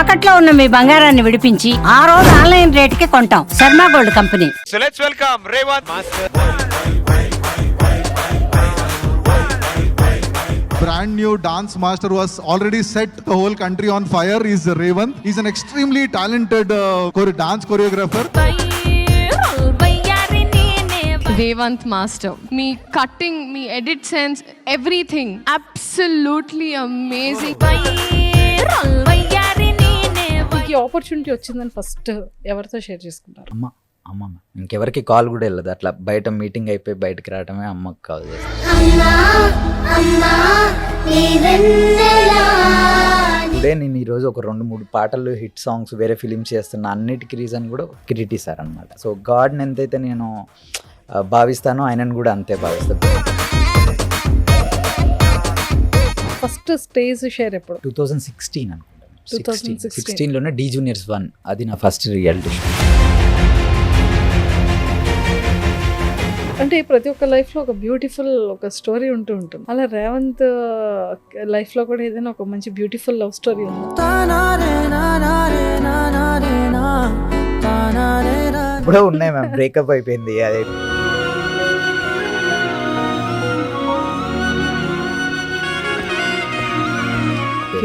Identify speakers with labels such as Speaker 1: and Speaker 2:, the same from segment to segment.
Speaker 1: తాకట్లో ఉన్న మీ బంగారాన్ని విడిపించి ఆ రోజు ఆన్లైన్ రేటుకి కొంటాం. Sharma gold company.
Speaker 2: So let's welcome Revant Master.
Speaker 3: Brand new dance master was already set the whole country on fire is Revant. He's an extremely talented dance choreographer.
Speaker 4: Revant Master. Me cutting, me edit sense, everything. Absolutely amazing.
Speaker 5: ఈ opportunity వచ్చిందని first ఎవరితో share చేసుకుంటారు?
Speaker 6: అమ్మ ఇంకెవరికి call కూడా వెళ్ళదు. అట్లా బయట మీటింగ్ అయిపోయి బయటకు రావడమే అమ్మకి కాల్ చేస్తాను. ఇదే నేను ఈరోజు ఒక 2-3 పాటలు హిట్ సాంగ్స్ వేరే ఫిలిమ్స్ చేస్తున్నా అన్నిటికీ రీజన్ కూడా కిరీటి సార్ అనమాట. సో గాడ్ని ఎంతైతే నేను భావిస్తానో ఆయనను కూడా అంతే భావిస్తాను.
Speaker 5: ఫస్ట్ స్టేజ్ షేర్ ఎప్పుడు?
Speaker 6: 2016 అనుకుంటాను. 2016లోనే డి జూనియర్స్ 1 అది నా ఫస్ట్ రియాలిటీ షో.
Speaker 5: అంటే ప్రతి ఒక్క లైఫ్లో ఒక బ్యూటిఫుల్ ఒక స్టోరీ ఉంటూ ఉంటుంది. అలా రేవంత్ లైఫ్లో కూడా ఏదైనా ఒక మంచి బ్యూటిఫుల్ లవ్ స్టోరీ ఉంది.
Speaker 6: ఇప్పుడు ఉన్నాయి మ్యామ్, బ్రేకప్ అయిపోయింది. అదే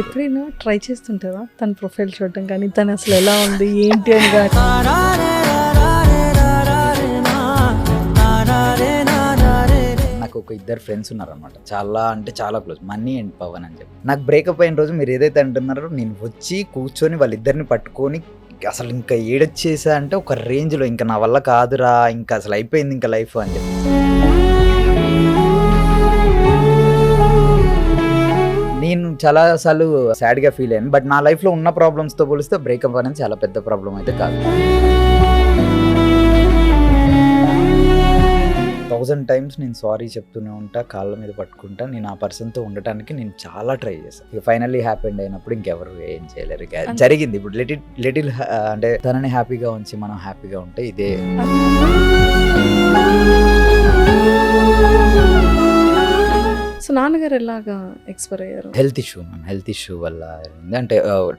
Speaker 5: ఎప్పుడైనా ట్రై చేస్తుంటారా తన ప్రొఫైల్ చూడటం కానీ తను అసలు ఎలా ఉంది ఏంటి అని కానీ?
Speaker 6: నాకు ఒక 2 ఫ్రెండ్స్ ఉన్నారనమాట, చాలా అంటే చాలా క్లోజ్, మనీ అండ్ పవన్ అని చెప్పి. నాకు బ్రేకప్ అయిన రోజు మీరు ఏదైతే అంటున్నారో నేను వచ్చి కూర్చొని వాళ్ళిద్దరిని పట్టుకొని అసలు ఇంకా ఏడొచ్చేసా అంటే ఒక రేంజ్లో ఇంకా నా వల్ల కాదురా, ఇంకా అసలు అయిపోయింది ఇంకా లైఫ్ అని చెప్పి. నేను చాలాసార్లు సాడ్గా ఫీల్ అయ్యాను. బట్ నా లైఫ్లో ఉన్న ప్రాబ్లమ్స్తో పోలిస్తే బ్రేకప్ అనేది చాలా పెద్ద ప్రాబ్లం అయితే కాదు. 1000 times నేను సారీ చెప్తూనే ఉంటా, కాళ్ళ మీద పట్టుకుంటా. నేను ఆ పర్సన్తో ఉండటానికి నేను చాలా ట్రై చేశాను. ఇక ఫైనల్లీ హ్యాపీ అయినప్పుడు ఇంకెవరు ఏం చేయలేరు. ఇక జరిగింది. ఇప్పుడు లిటిల్ అంటే తనని హ్యాపీగా ఉంచి మనం హ్యాపీగా ఉంటే ఇదే.
Speaker 5: సో నాన్నగారు ఎలాగా ఎక్స్పైర్ అయ్యారు?
Speaker 6: హెల్త్ ఇష్యూ వల్ల అంటే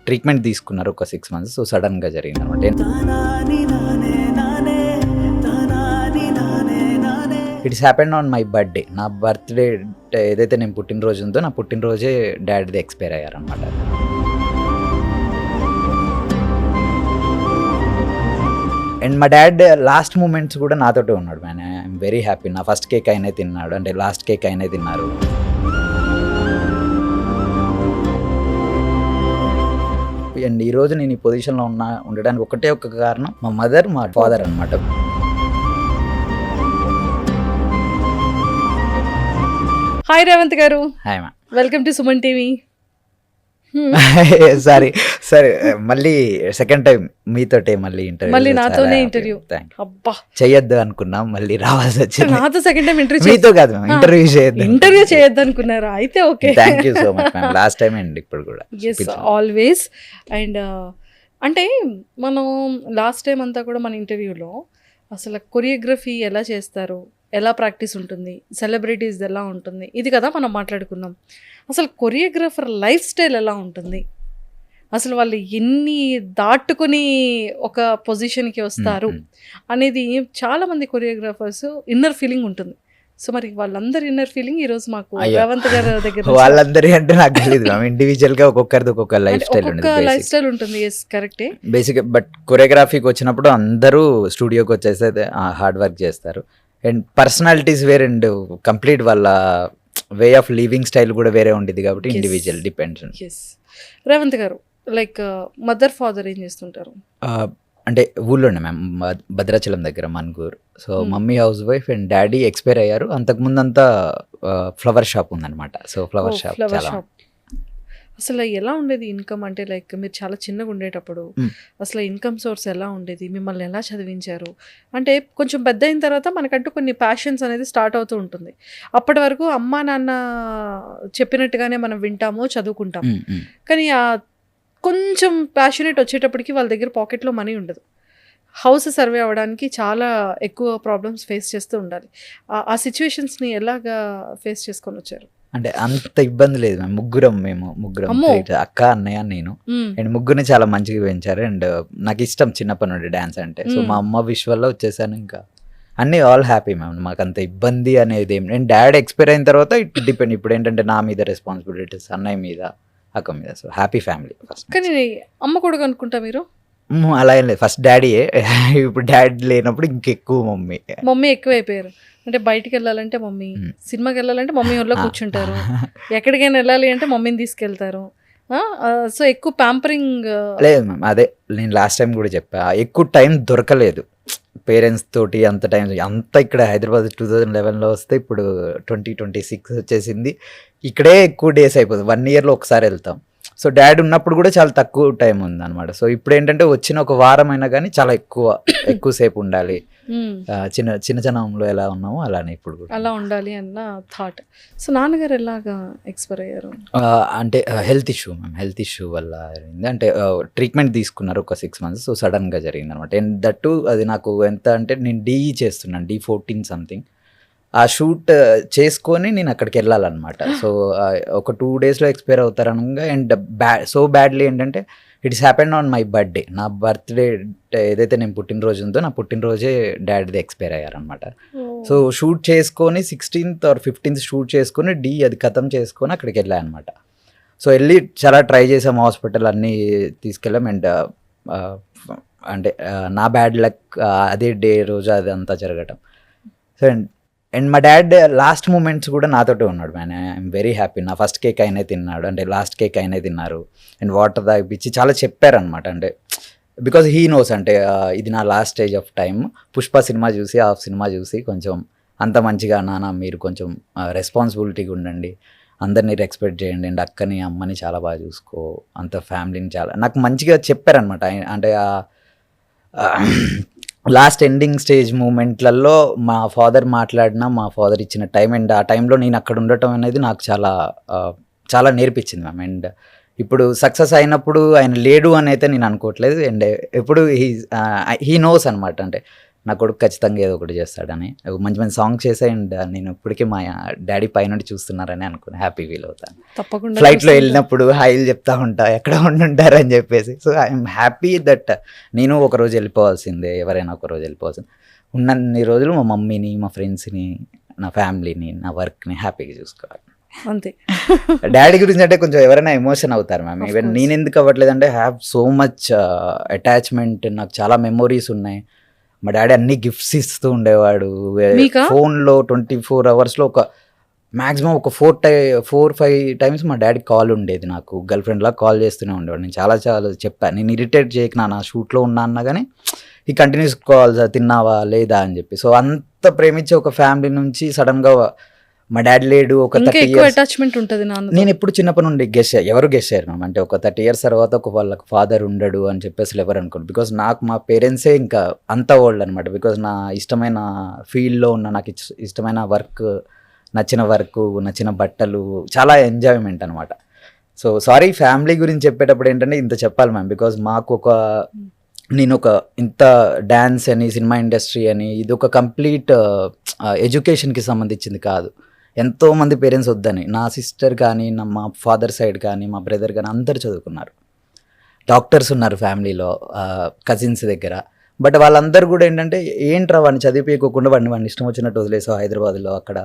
Speaker 6: ట్రీట్మెంట్ తీసుకున్నారు ఒక 6 months. సో సడన్గా జరిగింది అనమాట. It's happened on my birthday. నా బర్త్డే ఏదైతే నేను పుట్టినరోజు ఉందో నా పుట్టినరోజే డాడీది ఎక్స్పైర్ అయ్యారనమాట. అండ్ మా డాడ్ లాస్ట్ మూమెంట్స్ కూడా నాతోటే ఉన్నాడు. Man I'm very happy. నా ఫస్ట్ కేక్ అయినా తిన్నాడు, అంటే లాస్ట్ కేక్ అయినా తిన్నారు. అండ్ ఈరోజు నేను ఈ పొజిషన్లో ఉండడానికి ఒకటే ఒక కారణం మా మదర్, మా ఫాదర్ అనమాట.
Speaker 5: హాయ్ రేవంత్ గారు.
Speaker 6: హాయ్ మా.
Speaker 5: Welcome to Suman TV.
Speaker 6: సరే మళ్ళీ సెకండ్ టైం మీతోటే మళ్ళీ ఇంటర్వ్యూ.
Speaker 5: మళ్ళీ నాతోనే ఇంటర్వ్యూ. అబ్బా,
Speaker 6: చెయ్యొద్దు అనుకున్నాం, మళ్ళీ రావాల్సి వచ్చింది.
Speaker 5: నాతో సెకండ్ టైం ఇంటర్వ్యూ.
Speaker 6: మీతో కాదు ఇంటర్వ్యూ
Speaker 5: చేయొద్దు అనుకున్నారా? అయితే okay,
Speaker 6: thank you so much ma'am. Last time and ఇప్పుడు కూడా.
Speaker 5: Yes, always. అండ్ అంటే మనం లాస్ట్ టైం అంతా కూడా మన ఇంటర్వ్యూలో అసలు కొరియోగ్రఫీ ఎలా చేస్తారు, ఎలా ప్రాక్టీస్ ఉంటుంది, సెలబ్రిటీస్ ఎలా ఉంటుంది, ఇది కదా మనం మాట్లాడుకున్నాం. అసలు కొరియోగ్రాఫర్ లైఫ్ స్టైల్ ఎలా ఉంటుంది, అసలు వాళ్ళు ఎన్ని దాటుకుని ఒక పొజిషన్కి వస్తారు అనేది చాలామంది కొరియోగ్రాఫర్స్ ఇన్నర్ ఫీలింగ్ ఉంటుంది. సో మరి వాళ్ళందరి ఇన్నర్ ఫీలింగ్ ఈరోజు మాకు రేవంత్ గారి దగ్గర.
Speaker 6: వాళ్ళందరి అంటే నాకు తెలియదు, ఇండివిజువల్ గా ఒక్కొక్కరిది ఒక్కొక్క లైఫ్
Speaker 5: స్టైల్ ఉంటుంది. ఎస్, కరెక్టే.
Speaker 6: బేసిక్. బట్ కొరియోగ్రఫీకి వచ్చినప్పుడు అందరూ స్టూడియోకి వచ్చేసి హార్డ్ వర్క్ చేస్తారు. అండ్ పర్సనాలిటీస్ వేరే, అండ్ కంప్లీట్ వాళ్ళ వే ఆఫ్ లివింగ్ స్టైల్ కూడా వేరే ఉండేది కాబట్టి ఇండివిజువల్ డిపెండ్స్.
Speaker 5: ఎస్. రేవంత్ గారు, లైక్ మదర్ ఫాదర్ ఏం చేస్తుంటారు?
Speaker 6: అంటే ఊళ్ళోనే మ్యామ్, భద్రాచలం దగ్గర Manugur. So mummy housewife and daddy expire అయ్యారు. అంతకుముందంతా ఫ్లవర్ షాప్ ఉందన్నమాట. సో ఫ్లవర్ షాప్ చాలా.
Speaker 5: అసలు ఎలా ఉండేది ఇన్కమ్? అంటే లైక్ మీరు చాలా చిన్నగా ఉండేటప్పుడు అసలు ఇన్కమ్ సోర్స్ ఎలా ఉండేది, మిమ్మల్ని ఎలా చదివించారు? అంటే కొంచెం పెద్ద అయిన తర్వాత మనకంటూ కొన్ని ప్యాషన్స్ అనేది స్టార్ట్ అవుతూ ఉంటుంది. అప్పటి వరకు అమ్మా నాన్న చెప్పినట్టుగానే మనం వింటాము, చదువుకుంటాం. కానీ కొంచెం ప్యాషనేట్ వచ్చేటప్పటికి వాళ్ళ దగ్గర పాకెట్లో మనీ ఉండదు. హౌస్ సర్వే అవ్వడానికి చాలా ఎక్కువ ప్రాబ్లమ్స్ ఫేస్ చేస్తూ ఉండాలి. ఆ సిచ్యువేషన్స్ని ఎలాగా ఫేస్ చేసుకొని వచ్చారు?
Speaker 6: అంటే అంత ఇబ్బంది లేదు మ్యామ్. మేము ముగ్గురం
Speaker 5: అమ్మో.
Speaker 6: అక్క అన్నయ్య నేను
Speaker 5: మ్మ్.
Speaker 6: అండ్ ముగ్గురిని చాలా మంచిగా పెంచారు. అండ్ నాకు ఇష్టం చిన్నప్పటి నుండి డ్యాన్స్ అంటే. సో మా అమ్మ విషువల్లో వచ్చేసాను. ఇంకా అన్నీ ఆల్ హ్యాపీ మ్యామ్. మాకు అంత ఇబ్బంది అనేది ఏం. నేను డాడీ ఎక్స్పైర్ అయిన తర్వాత ఇట్ డిపెండ్. ఇప్పుడు ఏంటంటే నా మీద రెస్పాన్సిబిలిటీస్, అన్నయ్య మీద, అక్క మీద. So happy family first.
Speaker 5: కానీ అమ్మ కొడుకు అనుకుంటా మీరు.
Speaker 6: అలా ఏం లేదు, ఫస్ట్ డాడీయే. ఇప్పుడు డాడీ లేనప్పుడు ఇంకెక్కువ మమ్మీ.
Speaker 5: మమ్మీ ఎక్కువైపోయారు. అంటే బయటికి వెళ్ళాలంటే మమ్మీ, సినిమాకి వెళ్ళాలంటే మమ్మీ ఒళ్ళో కూర్చుంటారు, ఎక్కడికైనా వెళ్ళాలి అంటే మమ్మీని తీసుకెళ్తారు. సో ఎక్కువ ప్యాంపరింగ్.
Speaker 6: లేదు మ్యామ్, అదే నేను లాస్ట్ టైం కూడా చెప్పా, ఎక్కువ టైం దొరకలేదు పేరెంట్స్ తోటి. అంత టైం అంతా ఇక్కడ హైదరాబాద్ 2011లో వస్తే ఇప్పుడు 2026 వచ్చేసింది. ఇక్కడే ఎక్కువ డేస్ అయిపోతుంది. 1 yearలో ఒకసారి వెళ్తాం. సో డాడీ ఉన్నప్పుడు కూడా చాలా తక్కువ టైం ఉంది అనమాట. సో ఇప్పుడు ఏంటంటే వచ్చిన ఒక వారం అయినా కానీ చాలా ఎక్కువసేపు ఉండాలి. చిన్నతనంలో ఎలా ఉన్నామో అలానే ఇప్పుడు కూడా
Speaker 5: అలా ఉండాలి అన్న థాట్. సో నాన్నగారు ఎలాగా ఎక్స్పైర్ అయ్యారు?
Speaker 6: అంటే health issue ma'am. Health issue వల్ల జరిగింది. అంటే ట్రీట్మెంట్ తీసుకున్నారు ఒక 6 months. సో సడన్గా జరిగింది అనమాట. అండ్ దట్టు అది నాకు ఎంత అంటే నేను DE చేస్తున్నాను, D14 సంథింగ్. ఆ షూట్ చేసుకొని నేను అక్కడికి వెళ్ళాలన్నమాట. సో ఒక 2 daysలో ఎక్స్పైర్ అవుతారనగా. అండ్ సో బ్యాడ్లీ ఏంటంటే it's happened on my birthday. నా బర్త్డే ఏదైతే నేను పుట్టినరోజు ఉందో నా పుట్టినరోజే డాడీది ఎక్స్పైర్ అయ్యారనమాట. సో షూట్ చేసుకొని 16th or 15th షూట్ చేసుకొని అది ఖతం చేసుకొని అక్కడికి వెళ్ళాను అనమాట. సో వెళ్ళి చాలా ట్రై చేసాం, హాస్పిటల్ అన్నీ తీసుకెళ్ళాం. అండ్ అంటే నా బ్యాడ్ లక్ అదే డే రోజు అది అంతా జరగటం. సో అండ్ మా డాడ్ లాస్ట్ మూమెంట్స్ కూడా నాతోటే ఉన్నాడు మ్యాన్. I'm very happy. నా ఫస్ట్ కేక్ అయినే తిన్నాడు, అంటే లాస్ట్ కేక్ అయినే తిన్నారు. అండ్ వాటర్ తాగిపించి చాలా చెప్పారనమాట. అంటే బికాజ్ హీ నోస్ అంటే ఇది నా last stage of time. Pushpa cinema చూసి, హాఫ్ సినిమా చూసి కొంచెం అంత మంచిగా నాన్న మీరు కొంచెం రెస్పాన్సిబిలిటీగా ఉండండి, అందరినీ రెస్పెక్ట్ చేయండి, అండ్ అక్కని అమ్మని చాలా బాగా చూసుకో, అంత ఫ్యామిలీని చాలా నాకు మంచిగా చెప్పారనమాట. అంటే లాస్ట్ ఎండింగ్ స్టేజ్ మూమెంట్లలో మా ఫాదర్ మాట్లాడినా, మా ఫాదర్ ఇచ్చిన టైం అండ్ ఆ టైంలో నేను అక్కడ ఉండటం అనేది నాకు చాలా నేర్పించింది మ్యామ్. అండ్ ఇప్పుడు సక్సెస్ అయినప్పుడు ఆయన లేడు అని అయితే నేను అనుకోవట్లేదు. అండ్ ఎప్పుడు హీ నోస్ అనమాట. అంటే నా కొడుకు ఖచ్చితంగా ఏదో ఒకటి చేస్తాడని మంచి మంచి సాంగ్ చేసా. అండ్ నేను ఇప్పటికీ మా డాడీ పైనుండి చూస్తున్నారని అనుకుని హ్యాపీ ఫీల్ అవుతాను.
Speaker 5: తప్పకుండా
Speaker 6: ఫ్లైట్లో వెళ్ళినప్పుడు హాయిలు చెప్తా ఉంటా, ఎక్కడ ఉండుంటారని చెప్పేసి. సో ఐఎమ్ హ్యాపీ దట్ నేను ఒకరోజు వెళ్ళిపోవాల్సిందే, ఎవరైనా ఒకరోజు వెళ్ళిపోవాల్సిందే. ఉన్నన్ని రోజులు మా మమ్మీని, మా ఫ్రెండ్స్ని, నా ఫ్యామిలీని, నా వర్క్ని హ్యాపీగా చూసుకోవాలి
Speaker 5: అంతే.
Speaker 6: డాడీ గురించి అంటే కొంచెం ఎవరైనా ఎమోషన్ అవుతారు మ్యామ్. ఈవెన్ నేను ఎందుకు అవ్వట్లేదు అంటే హ్యావ్ సో మచ్ అటాచ్మెంట్. నాకు చాలా మెమొరీస్ ఉన్నాయి. మా డాడీ అన్ని గిఫ్ట్స్ ఇస్తూ ఉండేవాడు. ఫోన్లో 24 hours ఒక మ్యాక్సిమం ఒక 4-5 times మా డాడీ కాల్ ఉండేది నాకు. గర్ల్ ఫ్రెండ్లా కాల్ చేస్తూనే ఉండేవాడు. నేను చాలా చెప్పాను, నేను ఇరిటేట్ చేయకు నా షూట్లో ఉన్నా అన్నా కానీ ఈ కంటిన్యూస్ కాల్స్, తిన్నావా లేదా అని చెప్పి. సో అంత ప్రేమించే ఒక ఫ్యామిలీ నుంచి సడన్గా మా డాడీ లేడు. ఒక 30 years
Speaker 5: అటాచ్మెంట్ ఉంటుంది నాన్న.
Speaker 6: నేను ఎప్పుడు చిన్నప్పటి నుండి ఎవరు గెస్ చేయరు మ్యామ్. అంటే ఒక 30 years తర్వాత ఒక వాళ్ళకి ఫాదర్ ఉండడు అని చెప్పేసి ఎవరు అనుకోండి. బికాజ్ నాకు మా పేరెంట్సే ఇంకా అంత ఓల్డ్ అనమాట. బికాజ్ నా ఇష్టమైన ఫీల్డ్లో ఉన్న, నాకు ఇష్టమైన వర్క్, నచ్చిన వర్క్, నచ్చిన బట్టలు, చాలా ఎంజాయ్మెంట్ అనమాట. సో సారీ ఫ్యామిలీ గురించి చెప్పేటప్పుడు ఏంటంటే ఇంత చెప్పాలి మ్యామ్. బికాజ్ మాకు నేను ఇంత డ్యాన్స్ అని, సినిమా ఇండస్ట్రీ అని, ఇది ఒక కంప్లీట్ ఎడ్యుకేషన్కి సంబంధించింది కాదు. ఎంతోమంది పేరెంట్స్ వద్దని, నా సిస్టర్ కానీ, మా ఫాదర్ సైడ్ కానీ, మా బ్రదర్ కానీ అందరు చదువుకున్నారు. డాక్టర్స్ ఉన్నారు ఫ్యామిలీలో, కజిన్స్ దగ్గర. బట్ వాళ్ళందరూ కూడా ఏంటంటే ఏంట్రా వాడిని చదివిపోయకోకుండా వాడిని ఇష్టం వచ్చినట్టు వదిలేసావు హైదరాబాద్లో, అక్కడ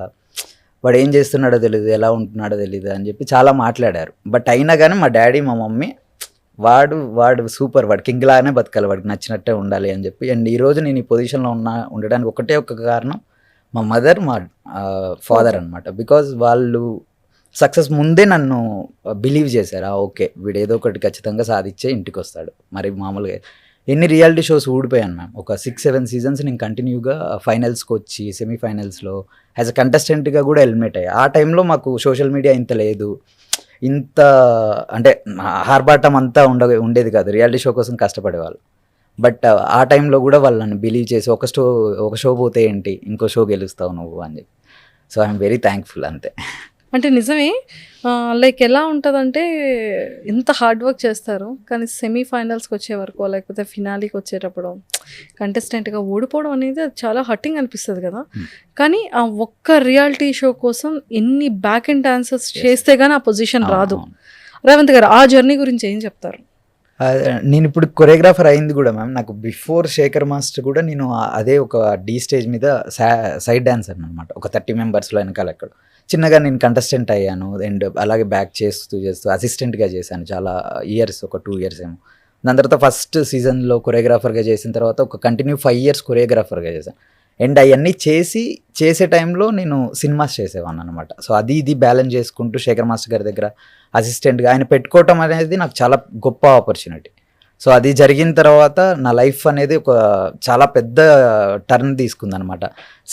Speaker 6: వాడు ఏం చేస్తున్నాడో తెలియదు, ఎలా ఉంటున్నాడో తెలియదు అని చెప్పి చాలా మాట్లాడారు. బట్ అయినా కానీ మా డాడీ, మా మమ్మీ వాడు సూపర్, వాడు కింగ్ లాగానే బతకాలి, వాడికి నచ్చినట్టే ఉండాలి అని చెప్పి. అండ్ ఈరోజు నేను ఈ పొజిషన్లో ఉండడానికి ఒకటే ఒక కారణం మా మదర్, మా ఫాదర్ అనమాట. బికాజ్ వాళ్ళు సక్సెస్ ముందే నన్ను బిలీవ్ చేశారు. ఓకే వీడు ఏదో ఒకటి ఖచ్చితంగా సాధించే ఇంటికి వస్తాడు. మరి మామూలుగా ఎన్ని రియాలిటీ షోస్ ఊడిపోయాను మ్యామ్. ఒక 6-7 seasons నేను కంటిన్యూగా ఫైనల్స్కి వచ్చి, సెమీఫైనల్స్లో యాజ్ అ కంటెస్టెంట్గా కూడా ఎలిమినేట్ అయ్యాయి. ఆ టైంలో మాకు సోషల్ మీడియా ఇంత లేదు, ఇంత అంటే ఆర్భాటం అంతా ఉండేది కాదు. రియాలిటీ షో కోసం కష్టపడేవాళ్ళు. బట్ ఆ టైంలో కూడా వాళ్ళని బిలీవ్ చేసి ఒక షో పోతే ఏంటి, ఇంకో షో గెలుస్తావు నువ్వు అని చెప్పి. సో ఐఎమ్ వెరీ థ్యాంక్ఫుల్ అంతే.
Speaker 5: అంటే నిజమే. లైక్ ఎలా ఉంటుందంటే ఎంత హార్డ్ వర్క్ చేస్తారు కానీ సెమీఫైనల్స్కి వచ్చే వరకు లేకపోతే ఫినాలీకి వచ్చేటప్పుడు కంటెస్టెంట్గా ఓడిపోవడం అనేది అది చాలా హర్టింగ్ అనిపిస్తుంది కదా. కానీ ఆ ఒక్క రియాలిటీ షో కోసం ఎన్ని బ్యాక్ అండ్ డాన్సెస్ చేస్తే కానీ ఆ పొజిషన్ రాదు. రేవంత్ గారు ఆ జర్నీ గురించి ఏం చెప్తారు?
Speaker 6: నేను ఇప్పుడు కొరియోగ్రాఫర్ అయింది కూడా మ్యామ్. నాకు బిఫోర్ శేఖర్ మాస్టర్ కూడా నేను అదే ఒక డీ స్టేజ్ మీద సైడ్ డాన్సర్ అనమాట. ఒక 30 మెంబర్స్లో వెనకాల ఎక్కడ చిన్నగా నేను కంటెస్టెంట్ అయ్యాను. అండ్ అలాగే బ్యాక్ చేస్తూ అసిస్టెంట్గా చేశాను చాలా ఇయర్స్, ఒక 2 years ఏమో. దాని తర్వాత ఫస్ట్ సీజన్లో కొరియోగ్రాఫర్గా చేసిన తర్వాత ఒక కంటిన్యూ 5 years కొరియోగ్రాఫర్గా చేశాను. అండ్ అవన్నీ చేసే టైంలో నేను సినిమాస్ చేసేవాడిని అనమాట. సో అది ఇది బ్యాలెన్స్ చేసుకుంటూ శేఖర్ మాస్టర్ గారి దగ్గర అసిస్టెంట్గా ఆయన పెట్టుకోవటం అనేది నాకు చాలా గొప్ప ఆపర్చునిటీ. సో అది జరిగిన తర్వాత నా లైఫ్ అనేది ఒక చాలా పెద్ద టర్న్ తీసుకుంది అనమాట.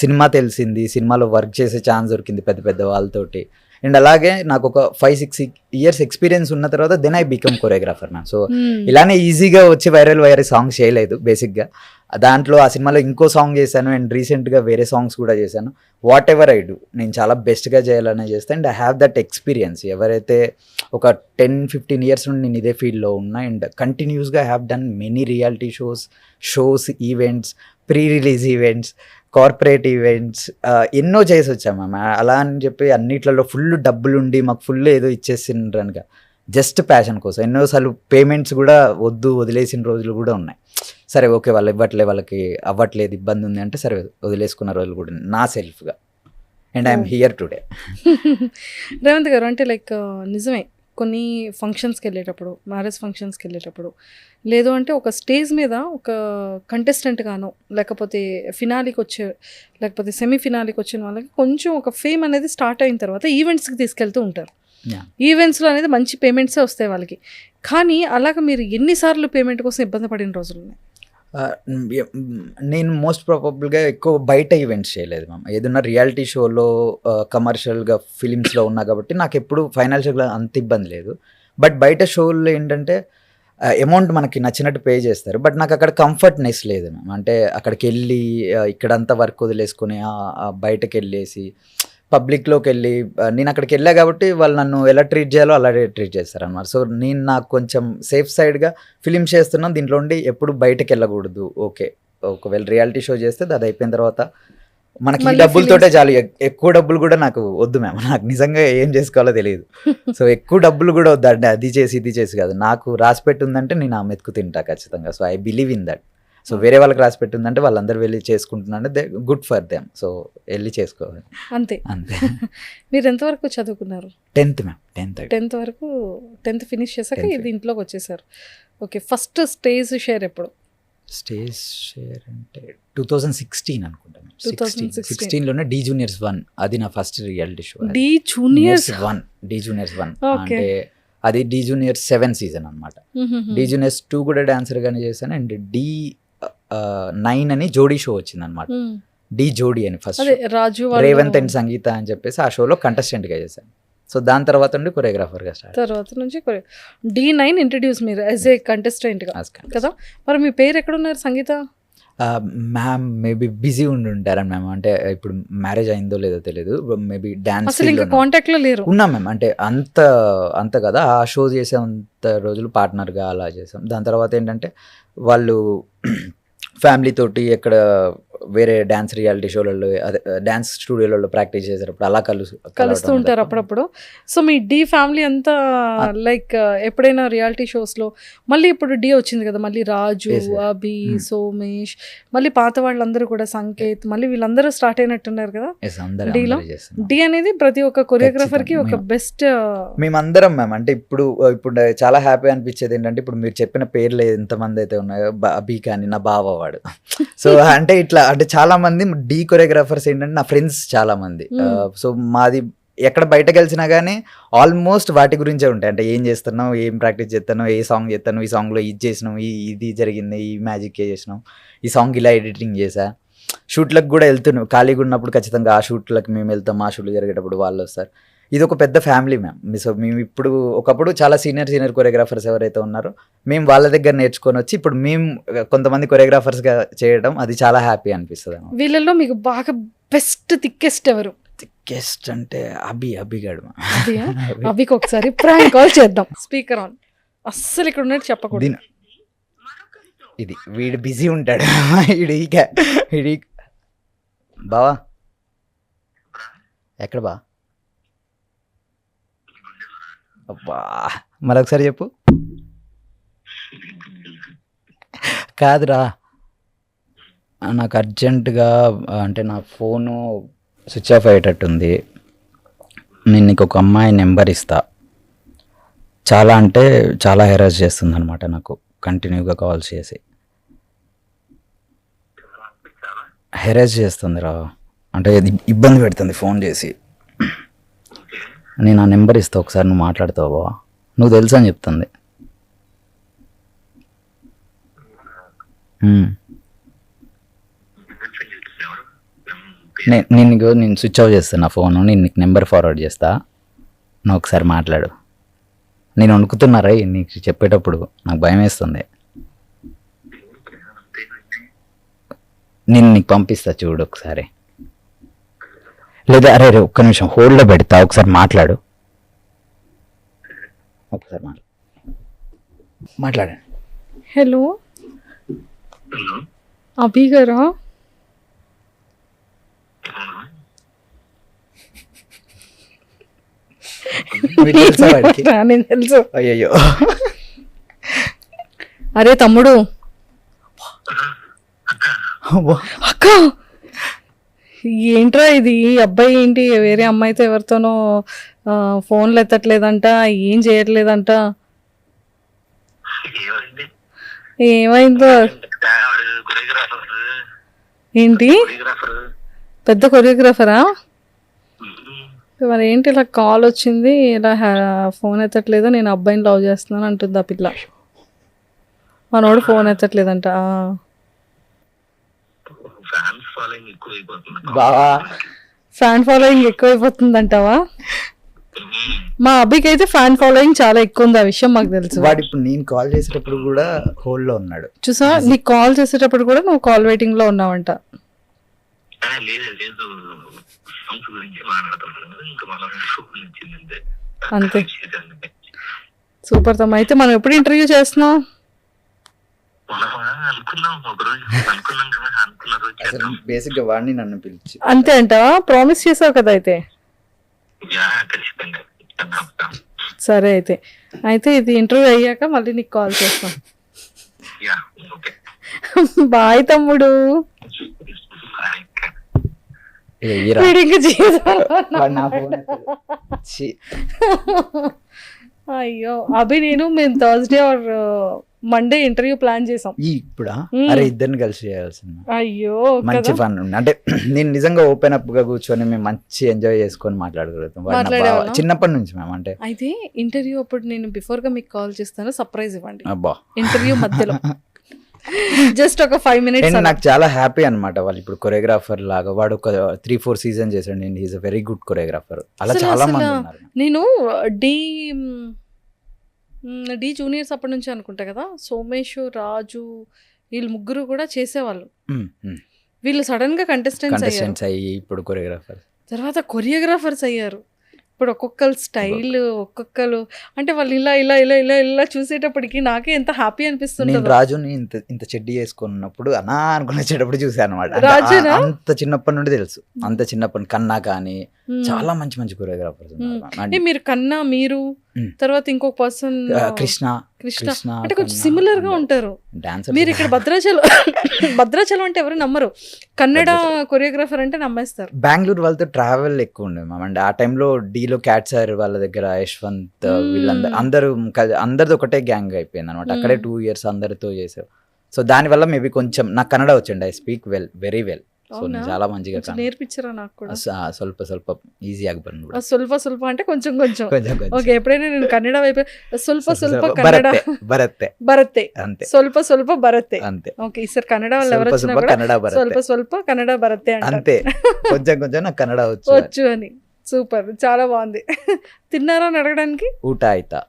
Speaker 6: సినిమా తెలిసింది, సినిమాలో వర్క్ చేసే ఛాన్స్ దొరికింది పెద్ద పెద్ద వాళ్ళతోటి. అండ్ అలాగే నాకు ఒక 5-6 years ఎక్స్పీరియన్స్ ఉన్న తర్వాత then I become choreographer ma'am. So ఇలానే ఈజీగా వచ్చి వైరల్ సాంగ్స్ చేయలేదు బేసిక్గా. దాంట్లో ఆ సినిమాలో ఇంకో సాంగ్ చేశాను అండ్ రీసెంట్గా వేరే సాంగ్స్ కూడా చేశాను. వాట్ ఎవర్ ఐ డూ నేను చాలా బెస్ట్గా చేయాలనే చేస్తాను. And I have that experience. ఎవరైతే ఒక 10-15 years నుండి నేను ఇదే ఫీల్డ్లో ఉన్నా అండ్ కంటిన్యూస్గా have done many reality shows events, pre release events, corporate events ఎన్నో చేసి వచ్చాము మ్యామ్. అలా అని చెప్పి అన్నిట్లలో ఫుల్ డబ్బులుండి మాకు ఫుల్ ఏదో ఇచ్చేసిండ్రనుక జస్ట్ ప్యాషన్ కోసం ఎన్నోసార్లు పేమెంట్స్ కూడా వదిలేసిన రోజులు కూడా ఉన్నాయి. సరే ఓకే వాళ్ళు వాళ్ళకి అవ్వట్లేదు, ఇబ్బంది ఉంది అంటే సరే వదిలేసుకున్న రోజులు కూడా నా సెల్ఫ్గా. And I'm here today.
Speaker 5: Revanth garu అంటే లైక్ నిజమే కొన్ని ఫంక్షన్స్కి వెళ్ళేటప్పుడు, మ్యారేజ్ ఫంక్షన్స్కి వెళ్ళేటప్పుడు, లేదు అంటే ఒక స్టేజ్ మీద ఒక కంటెస్టెంట్గానో లేకపోతే ఫినాలీకి లేకపోతే సెమీఫినాలీకి వచ్చిన వాళ్ళకి కొంచెం ఒక ఫేమ్ అనేది స్టార్ట్ అయిన తర్వాత ఈవెంట్స్కి తీసుకెళ్తూ ఉంటారు. ఈవెంట్స్లో అనేది మంచి పేమెంట్సే వస్తాయి వాళ్ళకి. కానీ అలాగ మీరు ఎన్నిసార్లు పేమెంట్ కోసం ఇబ్బంది పడిన రోజులు ఉన్నాయి?
Speaker 6: నేను మోస్ట్ ప్రాబబుల్గా ఎక్కువ బయట ఈవెంట్స్ చేయలేదు మ్యామ్. ఏదన్నా రియాలిటీ షోలో కమర్షియల్గా ఫిలిమ్స్లో ఉన్నా కాబట్టి నాకు ఎప్పుడు ఫైనాన్షియల్గా అంత ఇబ్బంది లేదు. బట్ బయట షోల్లో ఏంటంటే అమౌంట్ మనకి నచ్చినట్టు పే చేస్తారు. బట్ నాకు అక్కడ కంఫర్ట్నెస్ లేదు మ్యామ్. అంటే అక్కడికి వెళ్ళి ఇక్కడంతా వర్క్ వదిలేసుకొని బయటకు వెళ్ళేసి పబ్లిక్లోకి వెళ్ళి నేను అక్కడికి వెళ్ళా కాబట్టి వాళ్ళు నన్ను ఎలా ట్రీట్ చేయాలో అలాగే ట్రీట్ చేస్తారు అన్నమాట. సో నేను నాకు కొంచెం సేఫ్ సైడ్గా ఫిలిమ్స్ చేస్తున్నాను, దీంట్లో ఉండి ఎప్పుడు బయటకు వెళ్ళకూడదు. ఓకే ఒకవేళ రియాలిటీ షో చేస్తే అది అయిపోయిన తర్వాత మనకి ఈ డబ్బులతోటే చాలు, ఎక్కువ డబ్బులు కూడా నాకు వద్దు మ్యామ్. నాకు నిజంగా ఏం చేసుకోవాలో తెలియదు. సో ఎక్కువ డబ్బులు కూడా వద్దు అంటే అది చేసి ఇది చేసి కాదు, నాకు రాసి పెట్టి ఉందంటే నేను ఆ మెతుకు తింటా ఖచ్చితంగా. So I believe in that. So వేరే వాళ్ళకి రాసి పెట్టిందంటే వాళ్ళందరూ వెళ్ళి చేసుకుంటున్నారంటే they good for them. So వెళ్ళి చేసుకోవాలి
Speaker 5: అంతే. మీరు ఎంతవరకు చదువుకున్నారు?
Speaker 6: 10th ma'am. 10th
Speaker 5: వరకు. 10th ఫినిష్ చేశాక ఇది ఇంట్లోకి వచ్చేసారు. ఓకే, ఫస్ట్ స్టేజ్ షేర్ ఎప్పుడు?
Speaker 6: స్టేజ్ షేర్ అంటే 2016 అనుకుంటాను. 2016లోనే డి జూనియర్స్ 1 అది నా first reality show.
Speaker 5: Dhee Juniors
Speaker 6: 1 అంటే అది డి జూనియర్స్ 7 season అనమాట. డి జూనియర్స్ 2 కూడా డాన్సర్గానే చేశాను. అండ్ D9 అని జోడీ షో వచ్చింది అనమాట. డి జోడీ అని ఫస్ట్ రేవంత్ అండ్ సంగీత అని చెప్పేసి ఆ షోలో కంటెస్టెంట్గా చేశాను. సో దాని తర్వాత నుండి కొరియోగ్రాఫర్గా స్టార్ట్.
Speaker 5: తర్వాత నుంచి D9 ఇంట్రడ్యూస్ మీరు యాజ్ ఏ కంటెస్టెంట్గా కదా. మరి మీ పేరు ఎక్కడ ఉన్నారు సంగీత?
Speaker 6: మ్యామ్ మేబీ బిజీ ఉంటారని మ్యామ్. అంటే ఇప్పుడు మ్యారేజ్ అయిందో లేదో తెలియదు. మేబీ డాన్స్
Speaker 5: కాంటాక్ట్ లో లేరు.
Speaker 6: ఉన్నాం మ్యామ్. అంటే అంత కదా ఆ షో చేసేంత రోజులు పార్ట్నర్గా అలా చేసాం. దాని తర్వాత ఏంటంటే వాళ్ళు ఫ్యామిలీ తోటి ఎక్కడ వేరే డ్యాన్స్ రియాలిటీ షోలలో అదే డ్యాన్స్ స్టూడియోలలో ప్రాక్టీస్ చేసేటప్పుడు అలా
Speaker 5: కలుస్తూ ఉంటారు అప్పుడప్పుడు. సో మీ డి ఫ్యామిలీ అంతా లైక్ ఎప్పుడైనా రియాలిటీ షోస్లో మళ్ళీ ఇప్పుడు డి వచ్చింది కదా, మళ్ళీ రాజు, అభి, సోమేష్, మళ్ళీ పాత వాళ్ళందరూ కూడా సంకేత్, మళ్ళీ వీళ్ళందరూ స్టార్ట్ అయినట్టున్నారు కదా డీలో. డి అనేది ప్రతి ఒక్క కొరియోగ్రాఫర్కి ఒక బెస్ట్.
Speaker 6: మేమందరం మ్యామ్. అంటే ఇప్పుడు చాలా హ్యాపీ అనిపించేది ఏంటంటే ఇప్పుడు మీరు చెప్పిన పేర్లు ఎంతమంది అయితే ఉన్నాయో, అభి కానీ నా బావ వాడు. సో అంటే ఇట్లా అంటే చాలా మంది డి కొరియోగ్రాఫర్స్ ఏంటంటే నా ఫ్రెండ్స్ చాలా మంది. సో మాది ఎక్కడ బయటకు వెళ్చినా కానీ ఆల్మోస్ట్ వాటి గురించే ఉంటాయి. అంటే ఏం చేస్తున్నావు, ఏం ప్రాక్టీస్ చేస్తాను, ఏ సాంగ్ చేస్తాను, ఈ సాంగ్లో ఇది చేసినాం, ఇది జరిగింది, ఈ మ్యాజిక్ చేసినాం, ఈ సాంగ్ ఇలా ఎడిటింగ్ చేసా. షూట్లకు కూడా వెళ్తున్నాం, ఖాళీగా ఉన్నప్పుడు ఖచ్చితంగా ఆ షూట్లకు మేము వెళ్తాం. ఆ షూట్లు జరిగేటప్పుడు వాళ్ళు వస్తారు. ఇది ఒక పెద్ద ఫ్యామిలీ మ్యామ్. సో మేము ఇప్పుడు ఒకప్పుడు చాలా సీనియర్ కొరియోగ్రాఫర్స్ ఎవరైతే ఉన్నారో మేము వాళ్ళ దగ్గర నేర్చుకొని వచ్చి ఇప్పుడు మేము కొంతమంది కొరియోగ్రాఫర్స్గా చేయడం అది చాలా హ్యాపీ అనిపిస్తుంది.
Speaker 5: వీళ్ళలో మీకు బాగా బెస్ట్ థిక్కెస్ట్ ఎవరు?
Speaker 6: గెస్ట్ అంటే అభిగాడు.
Speaker 5: అభియా? అభికి ఒకసారి ప్రాంక్ కాల్ చేద్దాం. Speaker on. అస్సలు ఇక్కడ ఉన్నట్టు చెప్పకూడదు.
Speaker 6: ఇది వీడు బిజీ ఉంటాడు. వీడి బావా ఎక్కడ బా? అబ్బా మరొకసారి చెప్పు. కాదురా, నాకు అర్జెంటుగా అంటే నా ఫోను స్విచ్ ఆఫ్ అయ్యేటట్టుంది. నేను నీకు ఒక అమ్మాయి నెంబర్ ఇస్తా. చాలా అంటే చాలా హెరాస్ చేస్తుంది అనమాట నాకు, కంటిన్యూగా కాల్స్ చేసి హెరాస్ చేస్తుంది రా. అంటే ఇబ్బంది పెడుతుంది ఫోన్ చేసి. నేను ఆ నెంబర్ ఇస్తా, ఒకసారి నువ్వు మాట్లాడతావు బావా. నువ్వు తెలుసా అని చెప్తుంది. నేను స్విచ్ ఆఫ్ చేస్తాను నా ఫోను. నేను నీకు నెంబర్ ఫార్వర్డ్ చేస్తా, నువ్వు ఒకసారి మాట్లాడు. నేను వణుకుతున్నారా నీకు చెప్పేటప్పుడు, నాకు భయం వేస్తుంది. నేను నీకు పంపిస్తా చూడు ఒకసారి. లేదా అరే ఒక్క నిమిషం హోల్డ్లో పెడతా, ఒకసారి మాట్లాడు. ఒకసారి మాట్లాడండి.
Speaker 5: హలో అభి గారా? నేను తెలుసు.
Speaker 6: అయ్యయ్యో.
Speaker 5: అరే తమ్ముడు. అక్క ఏంట్రా ఇది? అబ్బాయి ఏంటి వేరే అమ్మాయితో ఎవరితోనో ఫోన్లు ఎత్తట్లేదంట, ఏం చేయట్లేదంట. ఏమైందో ఏంటి? పెద్ద కొరియోగ్రాఫరా? మరి ఏంటి ఇలా కాల్ వచ్చింది, ఇలా ఫోన్ ఎత్తట్లేదు, నేను అబ్బాయిని లవ్ చేస్తున్నాను అంటుంది ఆ పిల్ల. మనోడు ఫోన్ ఎత్తట్లేదంట. ఫ్యాన్ ఫాలోయింగ్ ఎక్కువైపోతుందంటావా? మా అబ్బాయికి అయితే ఫ్యాన్ ఫాలోయింగ్ చాలా ఎక్కువ ఉంది, ఆ విషయం మాకు తెలుసు.
Speaker 6: వాడు ఇప్పుడు నేను కాల్ చేసేటప్పుడు కూడా హోల్డ్లో ఉన్నాడు.
Speaker 5: చూసా, నీకు కాల్ చేసేటప్పుడు కూడా నువ్వు కాల్ వెయిటింగ్ లో ఉన్నావంట. అంతే. సూపర్ తమ్మ. అయితే మనం ఎప్పుడు ఇంటర్వ్యూ చేస్తున్నాం?
Speaker 6: బేసిక్ గా వాడిని నన్ను పిలిచి
Speaker 5: అంతే అంటావా? ప్రామిస్ చేసావు కదా. అయితే సరే, అయితే ఇది ఇంటర్వ్యూ అయ్యాక మళ్ళీ నీకు కాల్ చేస్తాం. బాయ్ తమ్ముడు. అయ్యో అభి, మేము Thursday or Monday interview plan చేసాం.
Speaker 6: ఇప్పుడా? అరే ఇద్దరిని కలిసి చేయాల్సింది.
Speaker 5: అయ్యో
Speaker 6: మంచి ఫన్ ఉంది. అంటే నేను నిజంగా ఓపెన్ అప్ గా కూర్చొని మేము మంచి ఎంజాయ్ చేసుకొని మాట్లాడగలుగుతాం చిన్నప్పటి నుంచి మేము. అంటే
Speaker 5: అయితే ఇంటర్వ్యూ అప్పుడు నేను బిఫోర్ గా మీకు కాల్ చేస్తాను, సర్ప్రైజ్ ఇవ్వండి.
Speaker 6: అబ్బా,
Speaker 5: ఇంటర్వ్యూ మధ్యలో జస్ట్ ఒక 5 minutes.
Speaker 6: నాకు చాలా హ్యాపీ అనమాట. వాళ్ళు ఇప్పుడు కొరియోగ్రాఫర్ లాగా వాడు ఒక 3-4 సీజన్ చేశాడు. నేను is a very good choreographer. అలా చాలా మంది ఉన్నారు.
Speaker 5: నేను డి జూనియర్స్ అప్పటి నుంచి అనుకుంటా కదా, సోమేష్, రాజు వీళ్ళు ముగ్గురు కూడా చేసేవాళ్ళు. వీళ్ళు సడన్ గా కంటెస్టెంట్స్
Speaker 6: అయ్యి ఇప్పుడు కొరియోగ్రాఫర్,
Speaker 5: తర్వాత కొరియోగ్రాఫర్స్ అయ్యారు. ఇప్పుడు ఒక్కొక్కరు స్టైల్, ఒక్కొక్కరు అంటే వాళ్ళు ఇలా ఇలా ఇలా ఇలా ఇలా చూసేటప్పటికి నాకే ఎంత హ్యాపీ అనిపిస్తుంది.
Speaker 6: నేను రాజుని ఇంత చెడ్డి చేసుకున్నప్పుడు అనా అనుకుని వచ్చేటప్పుడు చూసాను అనమాట. అంత చిన్నప్పటి నుండి తెలుసు. అంత చిన్నప్పటి కన్నా కానీ చాలా మంచి మంచి కొరియోగ్రాఫర్స్ ఉన్నారు.
Speaker 5: మీరు కన్నా, మీరు తర్వాత ఇంకొక పర్సన్
Speaker 6: కృష్ణ
Speaker 5: అంటే కొంచెం సిమిలర్ గా ఉంటారు. మీరు ఇక్కడ భద్రాచలం అంటే ఎవరు నమ్మరు, కన్నడ కొరియోగ్రాఫర్ అంటే నమ్మేస్తారు.
Speaker 6: బెంగళూరు వాళ్ళతో ట్రావెల్ ఎక్కువ ఉండే మ్యామ్. అంటే ఆ టైంలో డీలో క్యాట్ సార్ వాళ్ళ దగ్గర యశ్వంత్ వీళ్ళందరూ అందరిది ఒకటే గ్యాంగ్ అయిపోయింది అనమాట. అక్కడే 2 years అందరితో చేసావు. సో దానివల్ల మేబీ కొంచెం నాకు కన్నడ వచ్చింది. I speak very well. So చాలా మంచిగా
Speaker 5: నేర్పించారా నాకు కూడా?
Speaker 6: ಸ್ವಲ್ಪ ఈజీ ಆಗ್ಬಂದು.
Speaker 5: ಸ್ವಲ್ಪ అంటే కొంచెం ఓకే. ఎప్పుడైనా నేను కన్నడ వైపు ಸ್ವಲ್ಪ కన్నడ బరತ್ತೆ
Speaker 6: అంతే,
Speaker 5: ಸ್ವಲ್ಪ బరತ್ತೆ
Speaker 6: అంతే.
Speaker 5: ఓకే, ఈసారి కన్నడ వాళ్ళు ఎవరు వచ్చినా కూడా ಸ್ವಲ್ಪ కన్నడ బరತ್ತೆ
Speaker 6: అంతే. కొంచెం నాకు కన్నడ వచ్చు
Speaker 5: అని. సూపర్, చాలా బాగుంది. తిన్నారా అని అడగడానికి
Speaker 6: ಊಟ ಆಯ್ತಾ.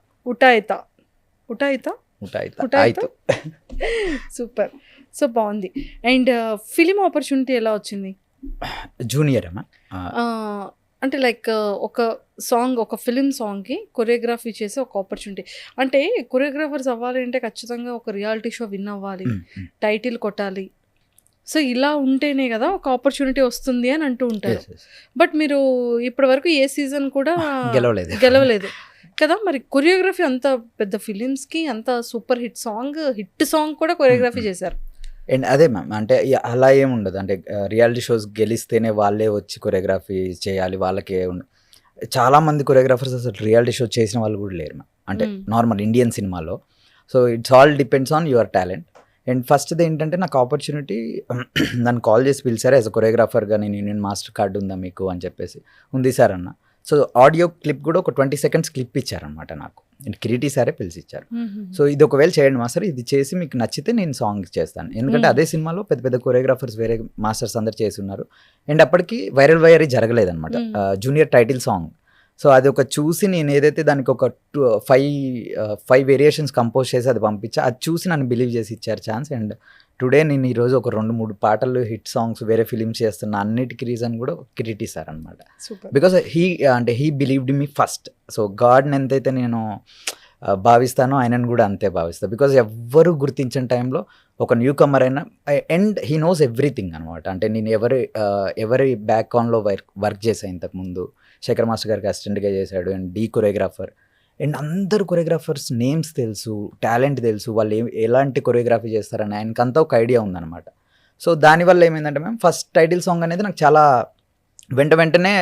Speaker 5: సూపర్. సో బాగుంది. అండ్ ఫిలిం ఆపర్చునిటీ ఎలా వచ్చింది?
Speaker 6: జూనియర్ అమ్మా
Speaker 5: అంటే లైక్ ఒక సాంగ్, ఒక ఫిలిం సాంగ్‌కి కొరియోగ్రఫీ చేసే ఒక ఆపర్చునిటీ. అంటే కొరియోగ్రాఫర్స్ అవ్వాలి అంటే ఖచ్చితంగా ఒక రియాలిటీ షో విన్ అవ్వాలి, టైటిల్ కొట్టాలి. సో, ఇలా ఉంటేనే కదా ఒక ఆపర్చునిటీ వస్తుంది అని అంటూ ఉంటారు. బట్ మీరు ఇప్పటి వరకు ఏ సీజన్ కూడా గెలవలేదు కదా. మరి కొరియోగ్రఫీ అంత పెద్ద ఫిలిమ్స్‌కి అంత సూపర్ హిట్ సాంగ్ కూడా కొరియోగ్రఫీ చేశారు.
Speaker 6: అండ్ అదే మ్యామ్, అంటే అలా ఏమి ఉండదు. అంటే రియాలిటీ షోస్ గెలిస్తేనే వాళ్ళే వచ్చి కొరియోగ్రఫీ చేయాలి, వాళ్ళకే చాలా మంది కొరియోగ్రాఫర్స్ అసలు రియాలిటీ షో చేసిన వాళ్ళు కూడా లేరు మ్యామ్. అంటే నార్మల్ ఇండియన్ సినిమాలో. So it's all depends on your talent. And ఫస్ట్ది ఏంటంటే నాకు ఆపర్చునిటీ నన్ను కాల్ చేసి పిలిచారు యాజ్ అ కొరియోగ్రాఫర్గా. నేను ఇండియన్ మాస్టర్ కార్డు ఉందా మీకు అని చెప్పేసి, ఉంది సార్ అన్న. సో ఆడియో క్లిప్ కూడా ఒక 20 seconds క్లిప్ ఇచ్చారనమాట నాకు. కిరీటి సారే పిలిచి ఇచ్చారు. సో ఇది ఒకవేళ చేయండి మాస్టర్, ఇది చేసి మీకు నచ్చితే నేను సాంగ్ చేస్తాను. ఎందుకంటే అదే సినిమాలో పెద్ద పెద్ద కొరియోగ్రాఫర్స్ వేరే మాస్టర్స్ అందరు చేసి ఉన్నారు. అండ్ అప్పటికి వైరల్ జరగలేదన్నమాట, జూనియర్ టైటిల్ సాంగ్. సో అది ఒక చూసి నేను ఏదైతే దానికి ఒక 5 వేరియేషన్స్ కంపోజ్ చేసి అది పంపించా, అది చూసి నన్ను బిలీవ్ చేసి ఇచ్చారు ఛాన్స్. అండ్ టుడే నేను ఈరోజు ఒక 2-3 పాటలు హిట్ సాంగ్స్ వేరే ఫిలిమ్స్ చేస్తున్న అన్నిటికీ రీజన్ కూడా కిరీటి సార్ అనమాట. Because he believed me first. So గాడ్ని ఎంతైతే నేను భావిస్తానో ఆయనను కూడా అంతే భావిస్తాను. బికాజ్ ఎవ్వరు గుర్తించిన టైంలో ఒక న్యూ కమర్ అయినా, అండ్ హీ నోస్ ఎవ్రీథింగ్ అనమాట. అంటే నేను ఎవరి బ్యాక్గ్రౌండ్లో వర్క్ చేశాను ఇంతకుముందు. శేఖర్ మాస్టర్ గారికి అసిస్టెంట్గా చేశాడు. And Dhee choreographer. అండ్ అందరు కొరియోగ్రాఫర్స్ నేమ్స్ తెలుసు, టాలెంట్ తెలుసు, వాళ్ళు ఎలాంటి కొరియోగ్రఫీ చేస్తారని ఆయనకంతా ఒక ఐడియా ఉందన్నమాట. సో దానివల్ల ఏమైందంటే మ్యామ్, ఫస్ట్ టైటిల్ సాంగ్ అనేది నాకు చాలా వెంటనే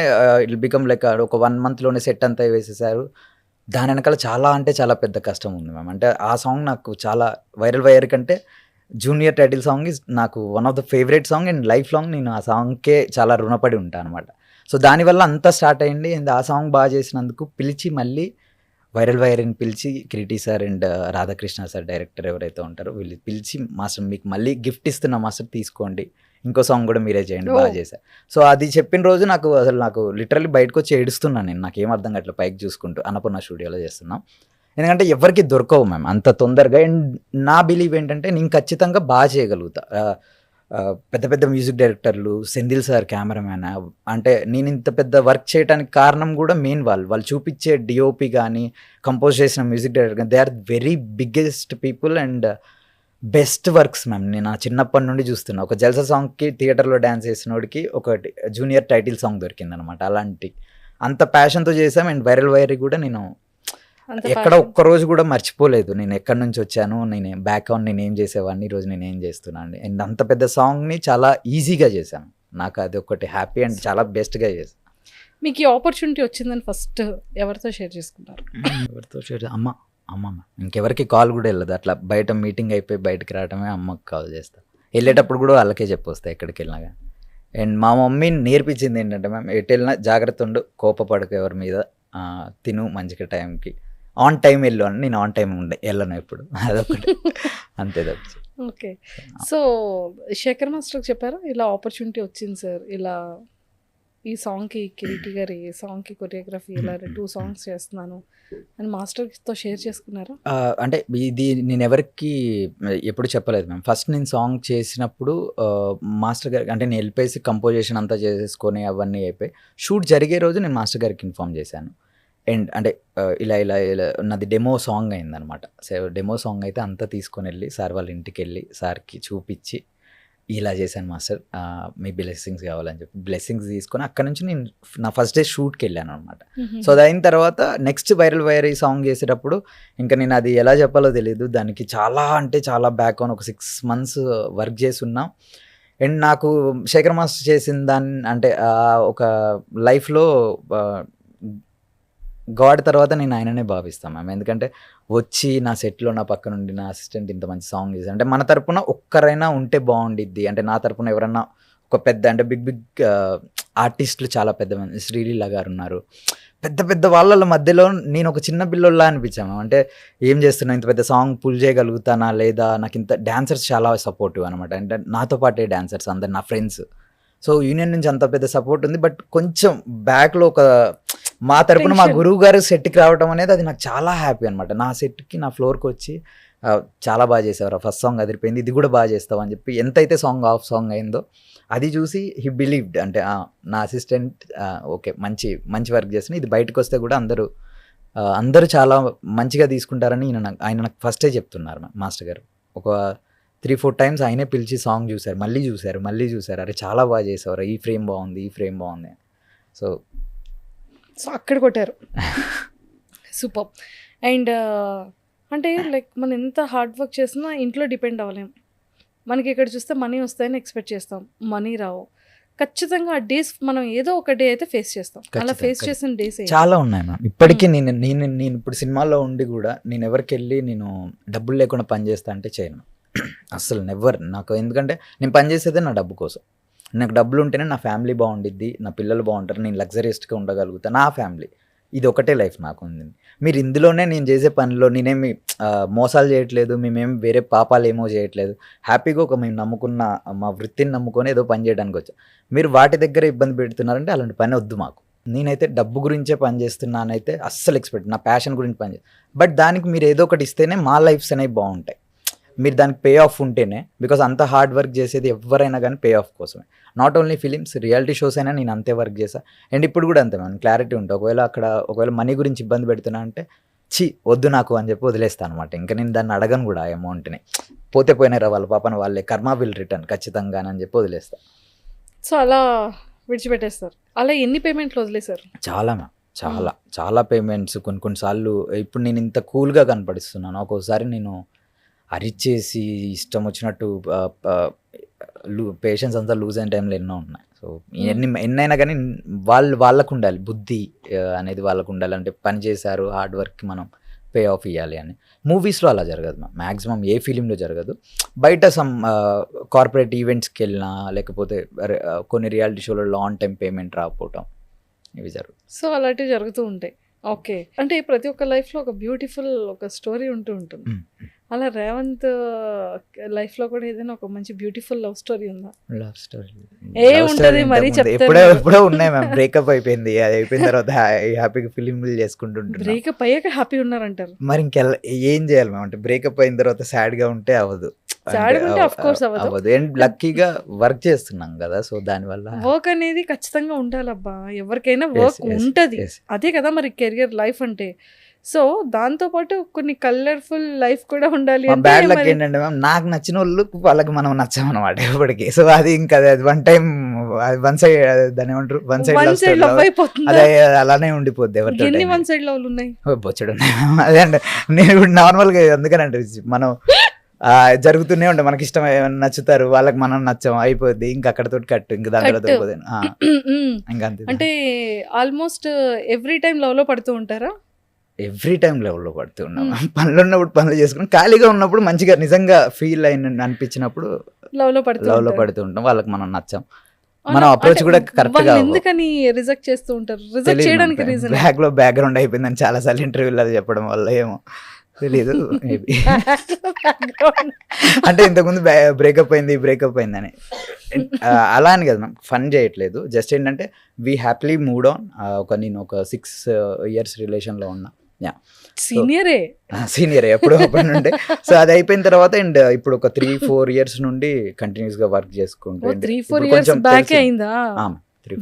Speaker 6: ఇట్ బికమ్ లైక్ ఒక 1 monthలోనే సెట్ అంతా వేసేసారు. దాని వెనకాల చాలా అంటే చాలా పెద్ద కష్టం ఉంది మ్యామ్. అంటే ఆ సాంగ్ నాకు చాలా వైరల్ కంటే జూనియర్ టైటిల్ సాంగ్ ఈజ్ నాకు one of the favourite song. And life long నేను ఆ సాంగ్కే చాలా రుణపడి ఉంటాను అనమాట. సో దానివల్ల అంతా స్టార్ట్ అయ్యింది. అండ్ ఆ సాంగ్ బాగా చేసినందుకు పిలిచి మళ్ళీ వైరల్ని పిలిచి Kireeti sir and Radhakrishna sir director ఎవరైతే ఉంటారో వీళ్ళు పిలిచి, మాస్టర్ మీకు మళ్ళీ గిఫ్ట్ ఇస్తున్నా మాస్టర్, తీసుకోండి, ఇంకో సాంగ్ కూడా మీరే చేయండి, బాగా చేశారు. సో అది చెప్పిన రోజు నాకు లిటరల్లీ బయటకు వచ్చి ఏడుస్తున్నాను నేను. నాకేం అర్థం కావట్లేదు, పైకి చూసుకుంటూ అన్నపూర్ణ స్టూడియోలో చేస్తున్నాం. ఎందుకంటే ఎవరికి దొరకవు మ్యామ్ అంత తొందరగా. అండ్ నా బిలీవ్ ఏంటంటే నేను ఖచ్చితంగా బాగా చేయగలుగుతా. పెద్ద పెద్ద మ్యూజిక్ డైరెక్టర్లు, సెంధిల్ సార్ కెమెరామ్యాన్, అంటే నేను ఇంత పెద్ద వర్క్ చేయడానికి కారణం కూడా మెయిన్ వాళ్ళు చూపించే డిఓపి కానీ, కంపోజ్ చేసిన మ్యూజిక్ డైరెక్టర్ కానీ, they are very biggest people and best works ma'am. నేను నా చిన్నప్పటి నుండి చూస్తున్నా. ఒక జల్సా సాంగ్కి థియేటర్లో డ్యాన్స్ చేసినోడికి ఒకటి జూనియర్ టైటిల్ సాంగ్ దొరికిందనమాట. అలాంటి అంత ప్యాషన్తో చేసాం. అండ్ వైరల్ కూడా నేను ఎక్కడ ఒక్కరోజు కూడా మర్చిపోలేదు. నేను ఎక్కడి నుంచి వచ్చాను, నేను బ్యాక్గ్రౌండ్ నేను ఏం చేసేవాడిని, ఈరోజు నేను ఏం చేస్తున్నాను. అండ్ అంత పెద్ద సాంగ్ని చాలా ఈజీగా చేశాను. నాకు అది ఒకటి హ్యాపీ అండ్ చాలా బెస్ట్గా చేశాను.
Speaker 5: మీకు ఈ ఆపర్చునిటీ వచ్చిందని ఫస్ట్ ఎవరితో షేర్ చేసుకున్నారు?
Speaker 6: ఎవరితో షేర్? అమ్మ. ఇంకెవరికి కాల్ కూడా వెళ్ళదు. అట్లా బయట మీటింగ్ అయిపోయి బయటకు రావడమే అమ్మకి కాల్ చేస్తాను. వెళ్ళేటప్పుడు కూడా వాళ్ళకే చెప్పొస్తాయి ఎక్కడికి వెళ్ళినా కానీ. అండ్ మా మమ్మీ నేర్పించింది ఏంటంటే మ్యామ్, ఎటు వెళ్ళినా జాగ్రత్త ఉండు, కోపపడకు ఎవరి మీద, తిను మంచిగా టైంకి, ఆన్ టైం వెళ్ళు అని. నేను ఆన్ టైం వెళ్ళను ఎప్పుడు, అదొకటి అంతే తప్పి.
Speaker 5: ఓకే. సో శేఖర్ మాస్టర్కి చెప్పారా ఇలా ఆపర్చునిటీ వచ్చింది సార్, ఇలా ఈ సాంగ్కి కిరీటి గారి సాంగ్కి కొరియోగ్రఫీ ఇలా 2 songs చేస్తున్నాను అని మాస్టర్తో షేర్ చేసుకున్నారా?
Speaker 6: అంటే ఇది నేను ఎవరికి ఎప్పుడు చెప్పలేదు మ్యామ్. ఫస్ట్ నేను సాంగ్ చేసినప్పుడు మాస్టర్ గారికి, అంటే నేను వెళ్ళిపోయి కంపోజిషన్ అంతా చేసేసుకొని అవన్నీ అయిపోయి షూట్ జరిగే రోజు నేను మాస్టర్ గారికి ఇన్ఫామ్ చేశాను. అండ్ అంటే ఇలా నాది డెమో సాంగ్ అయిందనమాట. సో డెమో సాంగ్ అయితే అంతా తీసుకొని వెళ్ళి సార్ వాళ్ళ ఇంటికి వెళ్ళి సార్కి చూపించి, ఇలా చేశాను మాస్టర్, మీ బ్లెస్సింగ్స్ కావాలని చెప్పి బ్లెస్సింగ్స్ తీసుకొని అక్కడ నుంచి నేను నా ఫస్ట్ డే షూట్కి వెళ్ళాను అనమాట. సో అది అయిన తర్వాత నెక్స్ట్ వైరల్ సాంగ్ చేసేటప్పుడు ఇంకా నేను అది ఎలా చెప్పాలో తెలియదు. దానికి చాలా అంటే చాలా బ్యాక్ ఆన్ ఒక 6 months వర్క్ చేసి ఉన్నాం. అండ్ నాకు శేఖర్ మాస్టర్ చేసిన దాన్ని అంటే ఒక లైఫ్లో గాడ్ తర్వాత నేను ఆయననే భావిస్తాను మ్యామ్. ఎందుకంటే వచ్చి నా సెట్లో నా పక్క నుండి నా అసిస్టెంట్ ఇంత మంచి సాంగ్ చేసి, అంటే మన తరపున ఒక్కరైనా ఉంటే బాగుండిద్ది. అంటే నా తరపున ఎవరన్నా ఒక పెద్ద అంటే బిగ్ ఆర్టిస్టులు చాలా పెద్ద మంది, శ్రీలీల గారు ఉన్నారు, పెద్ద వాళ్ళ మధ్యలో నేను ఒక చిన్న పిల్లోళ్ళ అనిపించాము. అంటే ఏం చేస్తున్నా, ఇంత పెద్ద సాంగ్ పుల్ చేయగలుగుతానా లేదా, నాకు ఇంత డాన్సర్స్ చాలా సపోర్టివ్ అనమాట. అంటే నాతో పాటే డాన్సర్స్ అందరు నా ఫ్రెండ్స్. సో యూనియన్ నుంచి అంత పెద్ద సపోర్ట్ ఉంది. బట్ కొంచెం బ్యాక్లో ఒక మా తరపున మా గురువు గారు సెట్కి రావడం అనేది అది నాకు చాలా హ్యాపీ అనమాట. నా సెట్కి నా ఫ్లోర్కి వచ్చి చాలా బాగా చేసావు, ఫస్ట్ సాంగ్ అదిరిపోయింది, ఇది కూడా బాగా చేస్తావు అని చెప్పి ఎంతైతే ఆఫ్ సాంగ్ అయిందో అది చూసి హీ బిలీవ్డ్, అంటే నా అసిస్టెంట్ ఓకే మంచి మంచి వర్క్ చేసిన, ఇది బయటకు వస్తే కూడా అందరూ చాలా మంచిగా తీసుకుంటారని ఆయన నాకు ఫస్టే చెప్తున్నారు మాస్టర్ గారు. ఒక 3-4 టైమ్స్ ఆయనే పిలిచి సాంగ్ చూశారు, మళ్ళీ చూశారు, అరే చాలా బాగా చేసేవారు, ఈ ఫ్రేమ్ బాగుంది. సో
Speaker 5: అక్కడ కొట్టారు. సూపర్. అండ్ అంటే లైక్ మనం ఎంత హార్డ్ వర్క్ చేసినా ఇంట్లో డిపెండ్ అవ్వలేం. మనకి ఇక్కడ చూస్తే మనీ వస్తాయని ఎక్స్పెక్ట్ చేస్తాం, మనీ రావు. ఖచ్చితంగా ఆ డేస్ మనం ఏదో ఒక డే అయితే ఫేస్ చేస్తాం. అలా ఫేస్ చేసిన డేస్
Speaker 6: చాలా ఉన్నాయి మ్యామ్. ఇప్పటికీ నేను ఇప్పుడు సినిమాల్లో ఉండి కూడా నేను ఎవరికి వెళ్ళి నేను డబ్బులు లేకుండా పని చేస్తా అంటే చేయను అసలు, నెవర్. నాకు ఎందుకంటే నేను పని చేసేదే నా డబ్బు కోసం. నాకు డబ్బులు ఉంటేనే నా ఫ్యామిలీ బాగుండిద్ది, నా పిల్లలు బాగుంటారు, నేను లగ్జరియస్ట్గా ఉండగలుగుతాను, నా ఫ్యామిలీ. ఇది ఒకటే లైఫ్ నాకు ఉంది. మీరు ఇందులోనే నేను చేసే పనిలో నేనేమి మోసాలు చేయట్లేదు, మేమేమి వేరే పాపాలు ఏమో చేయట్లేదు. హ్యాపీగా మేము నమ్ముకున్న మా వృత్తిని నమ్ముకొని ఏదో పని చేయడానికి వచ్చాం. మీరు వాటి దగ్గర ఇబ్బంది పెడుతున్నారంటే అలాంటి పని వద్దు మాకు. నేనైతే డబ్బు గురించే పని చేస్తున్నానైతే అస్సలు ఎక్స్పెక్ట్, నా ప్యాషన్ గురించి పని చేస్తాను. బట్ దానికి మీరు ఏదో ఒకటి ఇస్తేనే మా లైఫ్స్ అనేవి బాగుంటాయి. మీరు దానికి పే ఆఫ్ ఉంటేనే, బికాస్ అంత హార్డ్ వర్క్ చేసేది ఎవరైనా కానీ పే ఆఫ్ కోసమే. Not only films, reality shows అయినా నేను అంతే వర్క్ చేసా. అండ్ ఇప్పుడు కూడా అంతే మనం క్లారిటీ ఉంటుంది. ఒకవేళ మనీ గురించి ఇబ్బంది పెడుతున్నా అంటే వద్దు నాకు అని చెప్పి వదిలేస్తాను అనమాట. ఇంకా నేను దాన్ని అడగను కూడా, ఆ అమౌంట్ని. పోతే పోయినారా వాళ్ళ పాపన వాళ్ళే, కర్మ విల్ రిటర్న్ ఖచ్చితంగా అని చెప్పి వదిలేస్తాను.
Speaker 5: సో అలా విడిచిపెట్టేస్తారు. అలా ఎన్ని పేమెంట్లు వదిలేశారు?
Speaker 6: చాలా మ్యామ్, చాలా పేమెంట్స్. కొన్నిసార్లు ఇప్పుడు నేను ఇంత కూల్గా కనపడిస్తున్నాను, ఒక్కోసారి నేను అరిచేసి ఇష్టం వచ్చినట్టు పేషెన్స్ అంతా లూజ్ అయిన టైంలో ఎన్నో ఉన్నాయి. సో ఎన్నైనా కానీ వాళ్ళకు ఉండాలి బుద్ధి అనేది, వాళ్ళకు ఉండాలి. అంటే పని చేశారు, హార్డ్ వర్క్కి మనం పే ఆఫ్ ఇవ్వాలి అని. మూవీస్లో అలా జరగదు మ్యాక్సిమం, ఏ ఫిలింలో జరగదు. బయట సమ్ కార్పొరేట్ ఈవెంట్స్కి వెళ్ళినా, లేకపోతే కొన్ని రియాలిటీ షోలలో ఆన్ టైం పేమెంట్ రాకపోవటం, ఇవి జరుగుతుంది.
Speaker 5: సో అలాంటివి జరుగుతూ ఉంటాయి. ఓకే. అంటే ప్రతి ఒక్క లైఫ్లో ఒక బ్యూటిఫుల్ ఒక స్టోరీ ఉంటుంది. అలా రేవంత్ లైఫ్లో కూడా ఏదైనా ఒక మంచి బ్యూటిఫుల్ లవ్ స్టోరీ ఉందా?
Speaker 6: లవ్ స్టోరీ
Speaker 5: ఉంటది మరి
Speaker 6: ఎప్పుడో ఉన్నాయి మ్యామ్. బ్రేకప్ అయిపోయింది, అది అయిపోయిన తర్వాత హ్యాపీగా ఫిలింలు చేసుకుంటుంటారు.
Speaker 5: బ్రేకప్ అయ్యాక హ్యాపీ ఉన్నారంటారు.
Speaker 6: మరి ఏం చేయాలి మ్యామ్? అంటే బ్రేకప్ అయిన తర్వాత సాడ్ గా ఉంటే అవ్వదు, అవ్వదు. అండ్ లక్కీగా వర్క్ చేస్తున్నాం కదా, సో దానివల్ల
Speaker 5: వర్క్ అనేది ఖచ్చితంగా ఉండాలబ్బా. ఎవరికైనా వర్క్ ఉంటది, అదే కదా మరి కెరియర్ లైఫ్ అంటే. సో దాంతో పాటు కొన్ని కలర్ఫుల్ లైఫ్ కూడా ఉండాలి.
Speaker 6: బ్యాడ్ లక్ ఏంటంటే మ్యామ్, నాకు నచ్చిన వాళ్ళకి మనం నచ్చామన్నమాట ఎప్పటికీ. సో అది ఇంకా వన్ టైం వన్ సైడ్, దాని ఏమంటారు, వన్ సైడ్ లవ్ అయిపోతుంది, అదే అలానే ఉండిపోద్ది.
Speaker 5: ఎన్ని వన్ సైడ్ లవ్లు ఉన్నాయి?
Speaker 6: బొచ్చడు. అదే అంటే నేను ఇప్పుడు నార్మల్గా అందుకనంటే మనం జరుగుతూనే ఉంటాయి. మనకి ఇష్టం నచ్చుతారు, వాళ్ళకి మనం నచ్చాం, అయిపోద్ది. ఇంకా అక్కడతో కట్టు, ఇంకా దాంట్లో ఇంకా అంతే.
Speaker 5: అంటే ఆల్మోస్ట్ ఎవ్రీ టైం లవ్ లో పడుతూ ఉంటారా?
Speaker 6: ఎవ్రీ టైం లెవెల్లో పడుతూ ఉన్నాం. పనులు ఉన్నప్పుడు పనులు చేసుకుని, ఖాళీగా ఉన్నప్పుడు మంచిగా నిజంగా ఫీల్ అనిపించినప్పుడు లవ్ లో పడుతూ ఉంటాం. వాళ్ళకి మనం నచ్చాం, మనం అప్రోచ్ కూడా కరెక్ట్ గా.
Speaker 5: ఎందుకని రిజెక్ట్ చేస్తూ ఉంటారు? రిజెక్ట్ చేయడానికి రీజన్
Speaker 6: బ్యాక్గ్రౌండ్ అయిపోయిందని చాలా సార్లు ఇంటర్వ్యూలో చెప్పడం వల్ల ఏమో తెలీదు. అంటే ఇంతకుముందు బ్రేకప్ అయింది అని అలా అని కదా మ్యామ్, ఫన్ చేయట్లేదు. జస్ట్ ఏంటంటే వీ హ్యాపీలీ మూడ్ ఆన్. నేను ఒక 6 years రిలేషన్లో ఉన్నా. సీనియరే ఎప్పుడో అప్పటి నుండి. సో అది అయిపోయిన తర్వాత అండ్ ఇప్పుడు ఒక 3-4 years నుండి కంటిన్యూస్ గా వర్క్ చేసుకుంటూ.
Speaker 5: 3-4 years బ్యాక్ అయిందా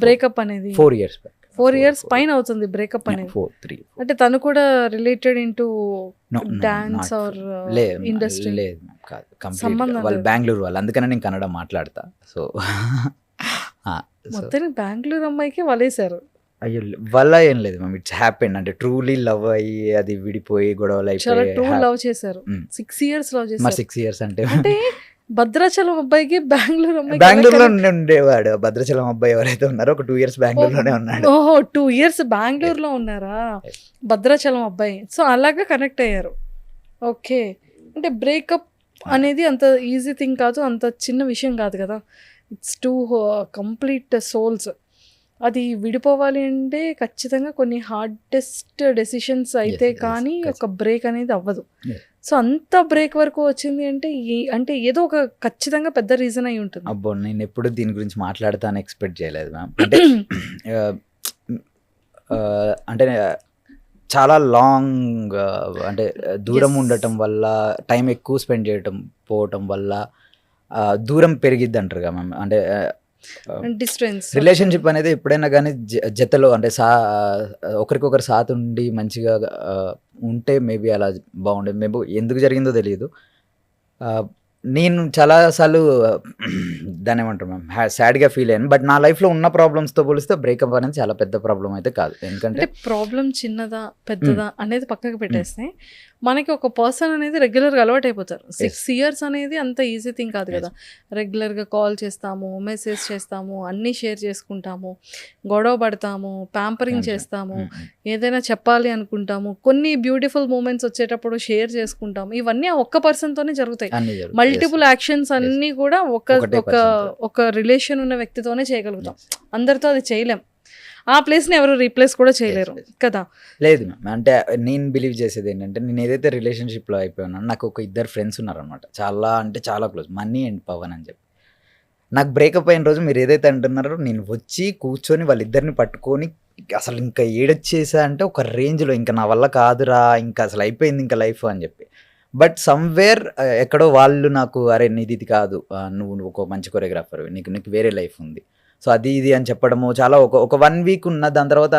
Speaker 5: బ్రేకప్ అనేది?
Speaker 6: 4 years బ్యాక్.
Speaker 5: 4 years పైన అవుతుంది బ్రేకప్ అనేది.
Speaker 6: 4-3.
Speaker 5: అంటే తను కూడా related into dance or industry?
Speaker 6: లేదు కాదు, కంప్లీట్ వాళ్ళు బెంగళూరు వాళ్ళు, అందుకనే నేను కన్నడ మాట్లాడతా. సో
Speaker 5: మొత్తానికి బెంగళూరు అమ్మాయికి వలేశారు.
Speaker 6: అయ్యో వల్ల ఏం లేదు మ్యామ్, ఇట్స్ హ్యాపెన్. అంటే ట్రూలీ లవ్ అయ్యి అది విడిపోయి గొడవలు అయిపోయి
Speaker 5: ట్రూ లవ్ చేశారు. 6 years లవ్ చేశారు.
Speaker 6: 6 years అంటే
Speaker 5: భద్రాచలం అబ్బాయికి బెంగళూరు అమ్మాయి.
Speaker 6: బెంగళూరులో ఉండేవాడు భద్రాచలం అబ్బాయి ఎవరైతే ఉన్నారో, ఒక 2 years బెంగళూరులోనే ఉన్నాడు.
Speaker 5: ఓహో, 2 years బెంగళూరులో ఉన్నారా భద్రాచలం అబ్బాయి? సో అలాగా కనెక్ట్ అయ్యారు. ఓకే. అంటే బ్రేకప్ అనేది అంత ఈజీ థింగ్ కాదు, అంత చిన్న విషయం కాదు కదా. It's 2 complete souls. అది విడిపోవాలి అంటే ఖచ్చితంగా కొన్ని హార్డెస్ట్ డెసిషన్స్ అయితే కానీ ఒక బ్రేక్ అనేది అవ్వదు. సో అంత బ్రేక్ వరకు వచ్చింది అంటే ఏదో ఒక ఖచ్చితంగా పెద్ద రీజన్ అయి ఉంటుంది.
Speaker 6: అబ్బో, నేను ఎప్పుడు దీని గురించి మాట్లాడతాను ఎక్స్పెక్ట్ చేయలేదు మ్యామ్. అంటే అంటే చాలా లాంగ్ అంటే దూరం
Speaker 5: Yes.
Speaker 6: ఉండటం వల్ల టైం ఎక్కువ స్పెండ్ పోవటం వల్ల దూరం పెరిగిద్ది అంటారు కదా మ్యామ్. అంటే
Speaker 5: డిస్టెన్స్
Speaker 6: రిలేషన్షిప్ అనేది ఎప్పుడైనా కానీ జతలో అంటే ఒకరికొకరు సాత్ ఉండి మంచిగా ఉంటే మేబీ అలా బాగుండేది. మేబీ ఎందుకు జరిగిందో తెలియదు. నేను చాలాసార్లు దాన్ని ఏమంటారు మ్యామ్ సాడ్గా ఫీల్ అయ్యాను. బట్ నా లైఫ్లో ఉన్న ప్రాబ్లమ్స్తో పోలిస్తే బ్రేకప్ అనేది చాలా పెద్ద ప్రాబ్లం అయితే కాదు. ఎందుకంటే
Speaker 5: అంటే ప్రాబ్లం చిన్నదా పెద్దదా అనేది పక్కకు పెట్టేస్తే మనకి ఒక పర్సన్ అనేది రెగ్యులర్గా అలవాటు అయిపోతారు. 6 years అనేది అంత ఈజీ థింగ్ కాదు కదా. రెగ్యులర్గా కాల్ చేస్తాము, మెసేజ్ చేస్తాము, అన్నీ షేర్ చేసుకుంటాము, గొడవ పడతాము, ప్యాంపరింగ్ చేస్తాము, ఏదైనా చెప్పాలి అనుకుంటాము, కొన్ని బ్యూటిఫుల్ మూమెంట్స్ వచ్చేటప్పుడు షేర్ చేసుకుంటాము. ఇవన్నీ ఆ ఒక్క పర్సన్తోనే జరుగుతాయి. మల్టిపుల్ యాక్షన్స్ అన్నీ కూడా
Speaker 6: ఒకటే
Speaker 5: ఒక రిలేషన్ ఉన్న వ్యక్తితోనే చేయగలుగుతాం. అందరితో అది చేయలేం. ఆ ప్లేస్ని ఎవరు రీప్లేస్ కూడా చేయలేరు కదా.
Speaker 6: లేదు మ్యామ్. అంటే నేను బిలీవ్ చేసేది ఏంటంటే నేను ఏదైతే రిలేషన్షిప్లో అయిపోయానో నాకు ఒక 2 ఫ్రెండ్స్ ఉన్నారనమాట. చాలా అంటే చాలా క్లోజ్, మనీ అండ్ పవన్ అని చెప్పి. నాకు బ్రేకప్ అయిన రోజు మీరు ఏదైతే అంటున్నారో నేను వచ్చి కూర్చొని వాళ్ళిద్దరిని పట్టుకొని అసలు ఇంకా ఏడొచ్చేసా అంటే ఒక రేంజ్లో ఇంకా నా వల్ల కాదురా, ఇంకా అసలు అయిపోయింది ఇంకా లైఫ్ అని చెప్పి. బట్ సమ్వేర్ ఎక్కడో వాళ్ళు నాకు అరే నీది ఇది కాదు, నువ్వు ఒక మంచి కొరియోగ్రాఫర్, నీకు వేరే లైఫ్ ఉంది, సో అది ఇది అని చెప్పడము చాలా ఒక 1 week ఉన్న. దాని తర్వాత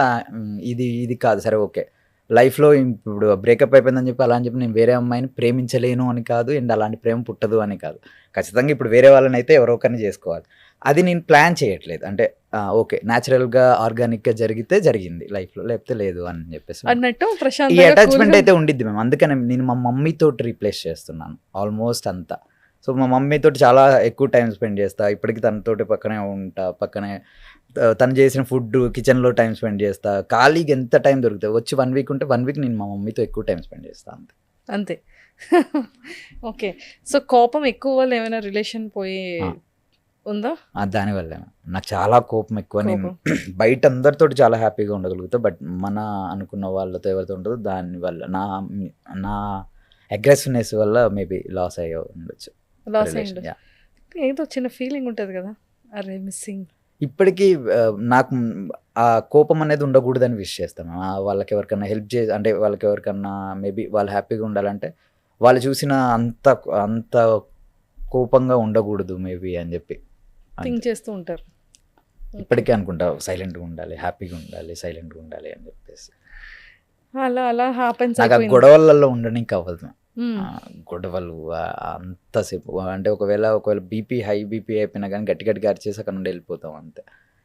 Speaker 6: ఇది కాదు సరే ఓకే లైఫ్లో ఇప్పుడు బ్రేకప్ అయిపోయిందని చెప్పి అలా అని చెప్పి నేను వేరే అమ్మాయిని ప్రేమించలేను అని కాదు, అండ్ అలాంటి ప్రేమ పుట్టదు అని కాదు. ఖచ్చితంగా ఇప్పుడు వేరే వాళ్ళని అయితే ఎవరో ఒకరిని చేసుకోవాలి. అది నేను ప్లాన్ చేయట్లేదు. అంటే ఓకే న్యాచురల్గా ఆర్గానిక్గా జరిగితే జరిగింది లైఫ్లో, లేకపోతే లేదు అని చెప్పేసి
Speaker 5: అన్నట్టు
Speaker 6: ఈ
Speaker 5: ప్రశాంత్
Speaker 6: అటాచ్మెంట్ అయితే ఉండిద్ది మేము. అందుకనే నేను మా మమ్మీతో రీప్లేస్ చేస్తున్నాను ఆల్మోస్ట్ అంతా. సో మా మమ్మీతో చాలా ఎక్కువ టైం స్పెండ్ చేస్తా. ఇప్పటికి తనతోటి పక్కనే ఉంటా, పక్కనే తను చేసిన ఫుడ్ కిచెన్లో టైం స్పెండ్ చేస్తా. ఖాళీగా ఎంత టైం దొరుకుతుంది, వచ్చి 1 week ఉంటే 1 week నేను మా మమ్మీతో ఎక్కువ టైం స్పెండ్ చేస్తాను
Speaker 5: అంతే. ఓకే, సో కోపం ఎక్కువ వల్ల ఏమైనా రిలేషన్ పోయి ఉందా?
Speaker 6: దానివల్ల నాకు చాలా కోపం ఎక్కువ. నేను బయట అందరితో చాలా హ్యాపీగా ఉండగలుగుతా, బట్ మన అనుకున్న వాళ్ళతో ఎవరితో ఉంటుందో దానివల్ల నా అగ్రెసివ్నెస్ వల్ల మేబీ లాస్ అయ్యే ఉండొచ్చు.
Speaker 5: లాస్ అయ్యిండు. ఏదో చిన్న ఫీలింగ్ ఉంటుంది కదా, అరే మిస్సింగ్.
Speaker 6: ఇప్పటికీ నాకు ఆ కోపం అనేది ఉండకూడదని విష్ చేస్తాను. వాళ్ళకి ఎవరికన్నా హెల్ప్ అంటే వాళ్ళకి ఎవరికన్నా మేబీ వాళ్ళు హ్యాపీగా ఉండాలంటే వాళ్ళు చూసిన అంత కోపంగా ఉండకూడదు మేబీ అని చెప్పి
Speaker 5: థింక్ చేస్తూ ఉంటారు.
Speaker 6: ఇప్పటికే అనుకుంటా సైలెంట్గా ఉండాలి, హ్యాపీగా ఉండాలి, సైలెంట్గా ఉండాలి అని చెప్పేసి.
Speaker 5: అలా హ్యాపెన్స్.
Speaker 6: నాకు ఆ గొడవలలో ఉండడానికి అవ్వదు. గొడవలు అంతసేపు అంటే ఒకవేళ హై బీపీ అయిపోయినా కానీ గట్టిగా అరిచేసి అక్కడ నుండి వెళ్ళిపోతాం అంతే.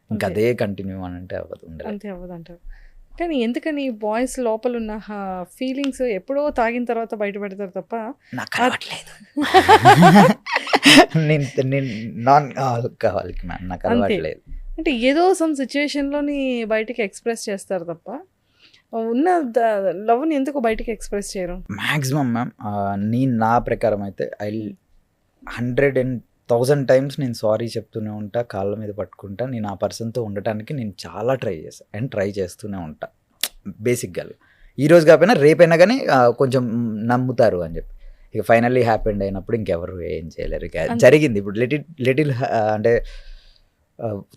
Speaker 6: ఇంకా అదే కంటిన్యూ అని అంటే అవ్వదు,
Speaker 5: అంతే అవ్వదు అంటారు. కానీ ఎందుకని బాయ్స్ లోపల ఉన్న ఫీలింగ్స్ ఎప్పుడో తాగిన తర్వాత బయట పెడతారు తప్ప
Speaker 6: నాకు అలవాట్లేదు. నేను నాన్ ఆల్కహాలిక్ మ్యామ్, నాకు అలవాట్లేదు.
Speaker 5: అంటే ఏదో సమ్ సిచ్యువేషన్లోని బయటికి ఎక్స్ప్రెస్ చేస్తారు తప్ప ఉన్న లవ్ని ఎందుకు బయటికి ఎక్స్ప్రెస్ చేయరు?
Speaker 6: మ్యాక్సిమం మ్యామ్ నేను నా ప్రకారం అయితే 100,000 times నేను సారీ చెప్తూనే ఉంటా, కాళ్ళ మీద పట్టుకుంటా. నేను ఆ పర్సన్తో ఉండటానికి నేను చాలా ట్రై చేస్తాను అండ్ ట్రై చేస్తూనే ఉంటా. బేసిక్గా ఈరోజు కాకపోయినా రేపైనా కానీ కొంచెం నమ్ముతారు అని చెప్పి. ఇక ఫైనల్లీ హ్యాపీ అయినప్పుడు ఇంకెవరు ఏం చేయలేరు. ఇక జరిగింది ఇప్పుడు లిటిల్ అంటే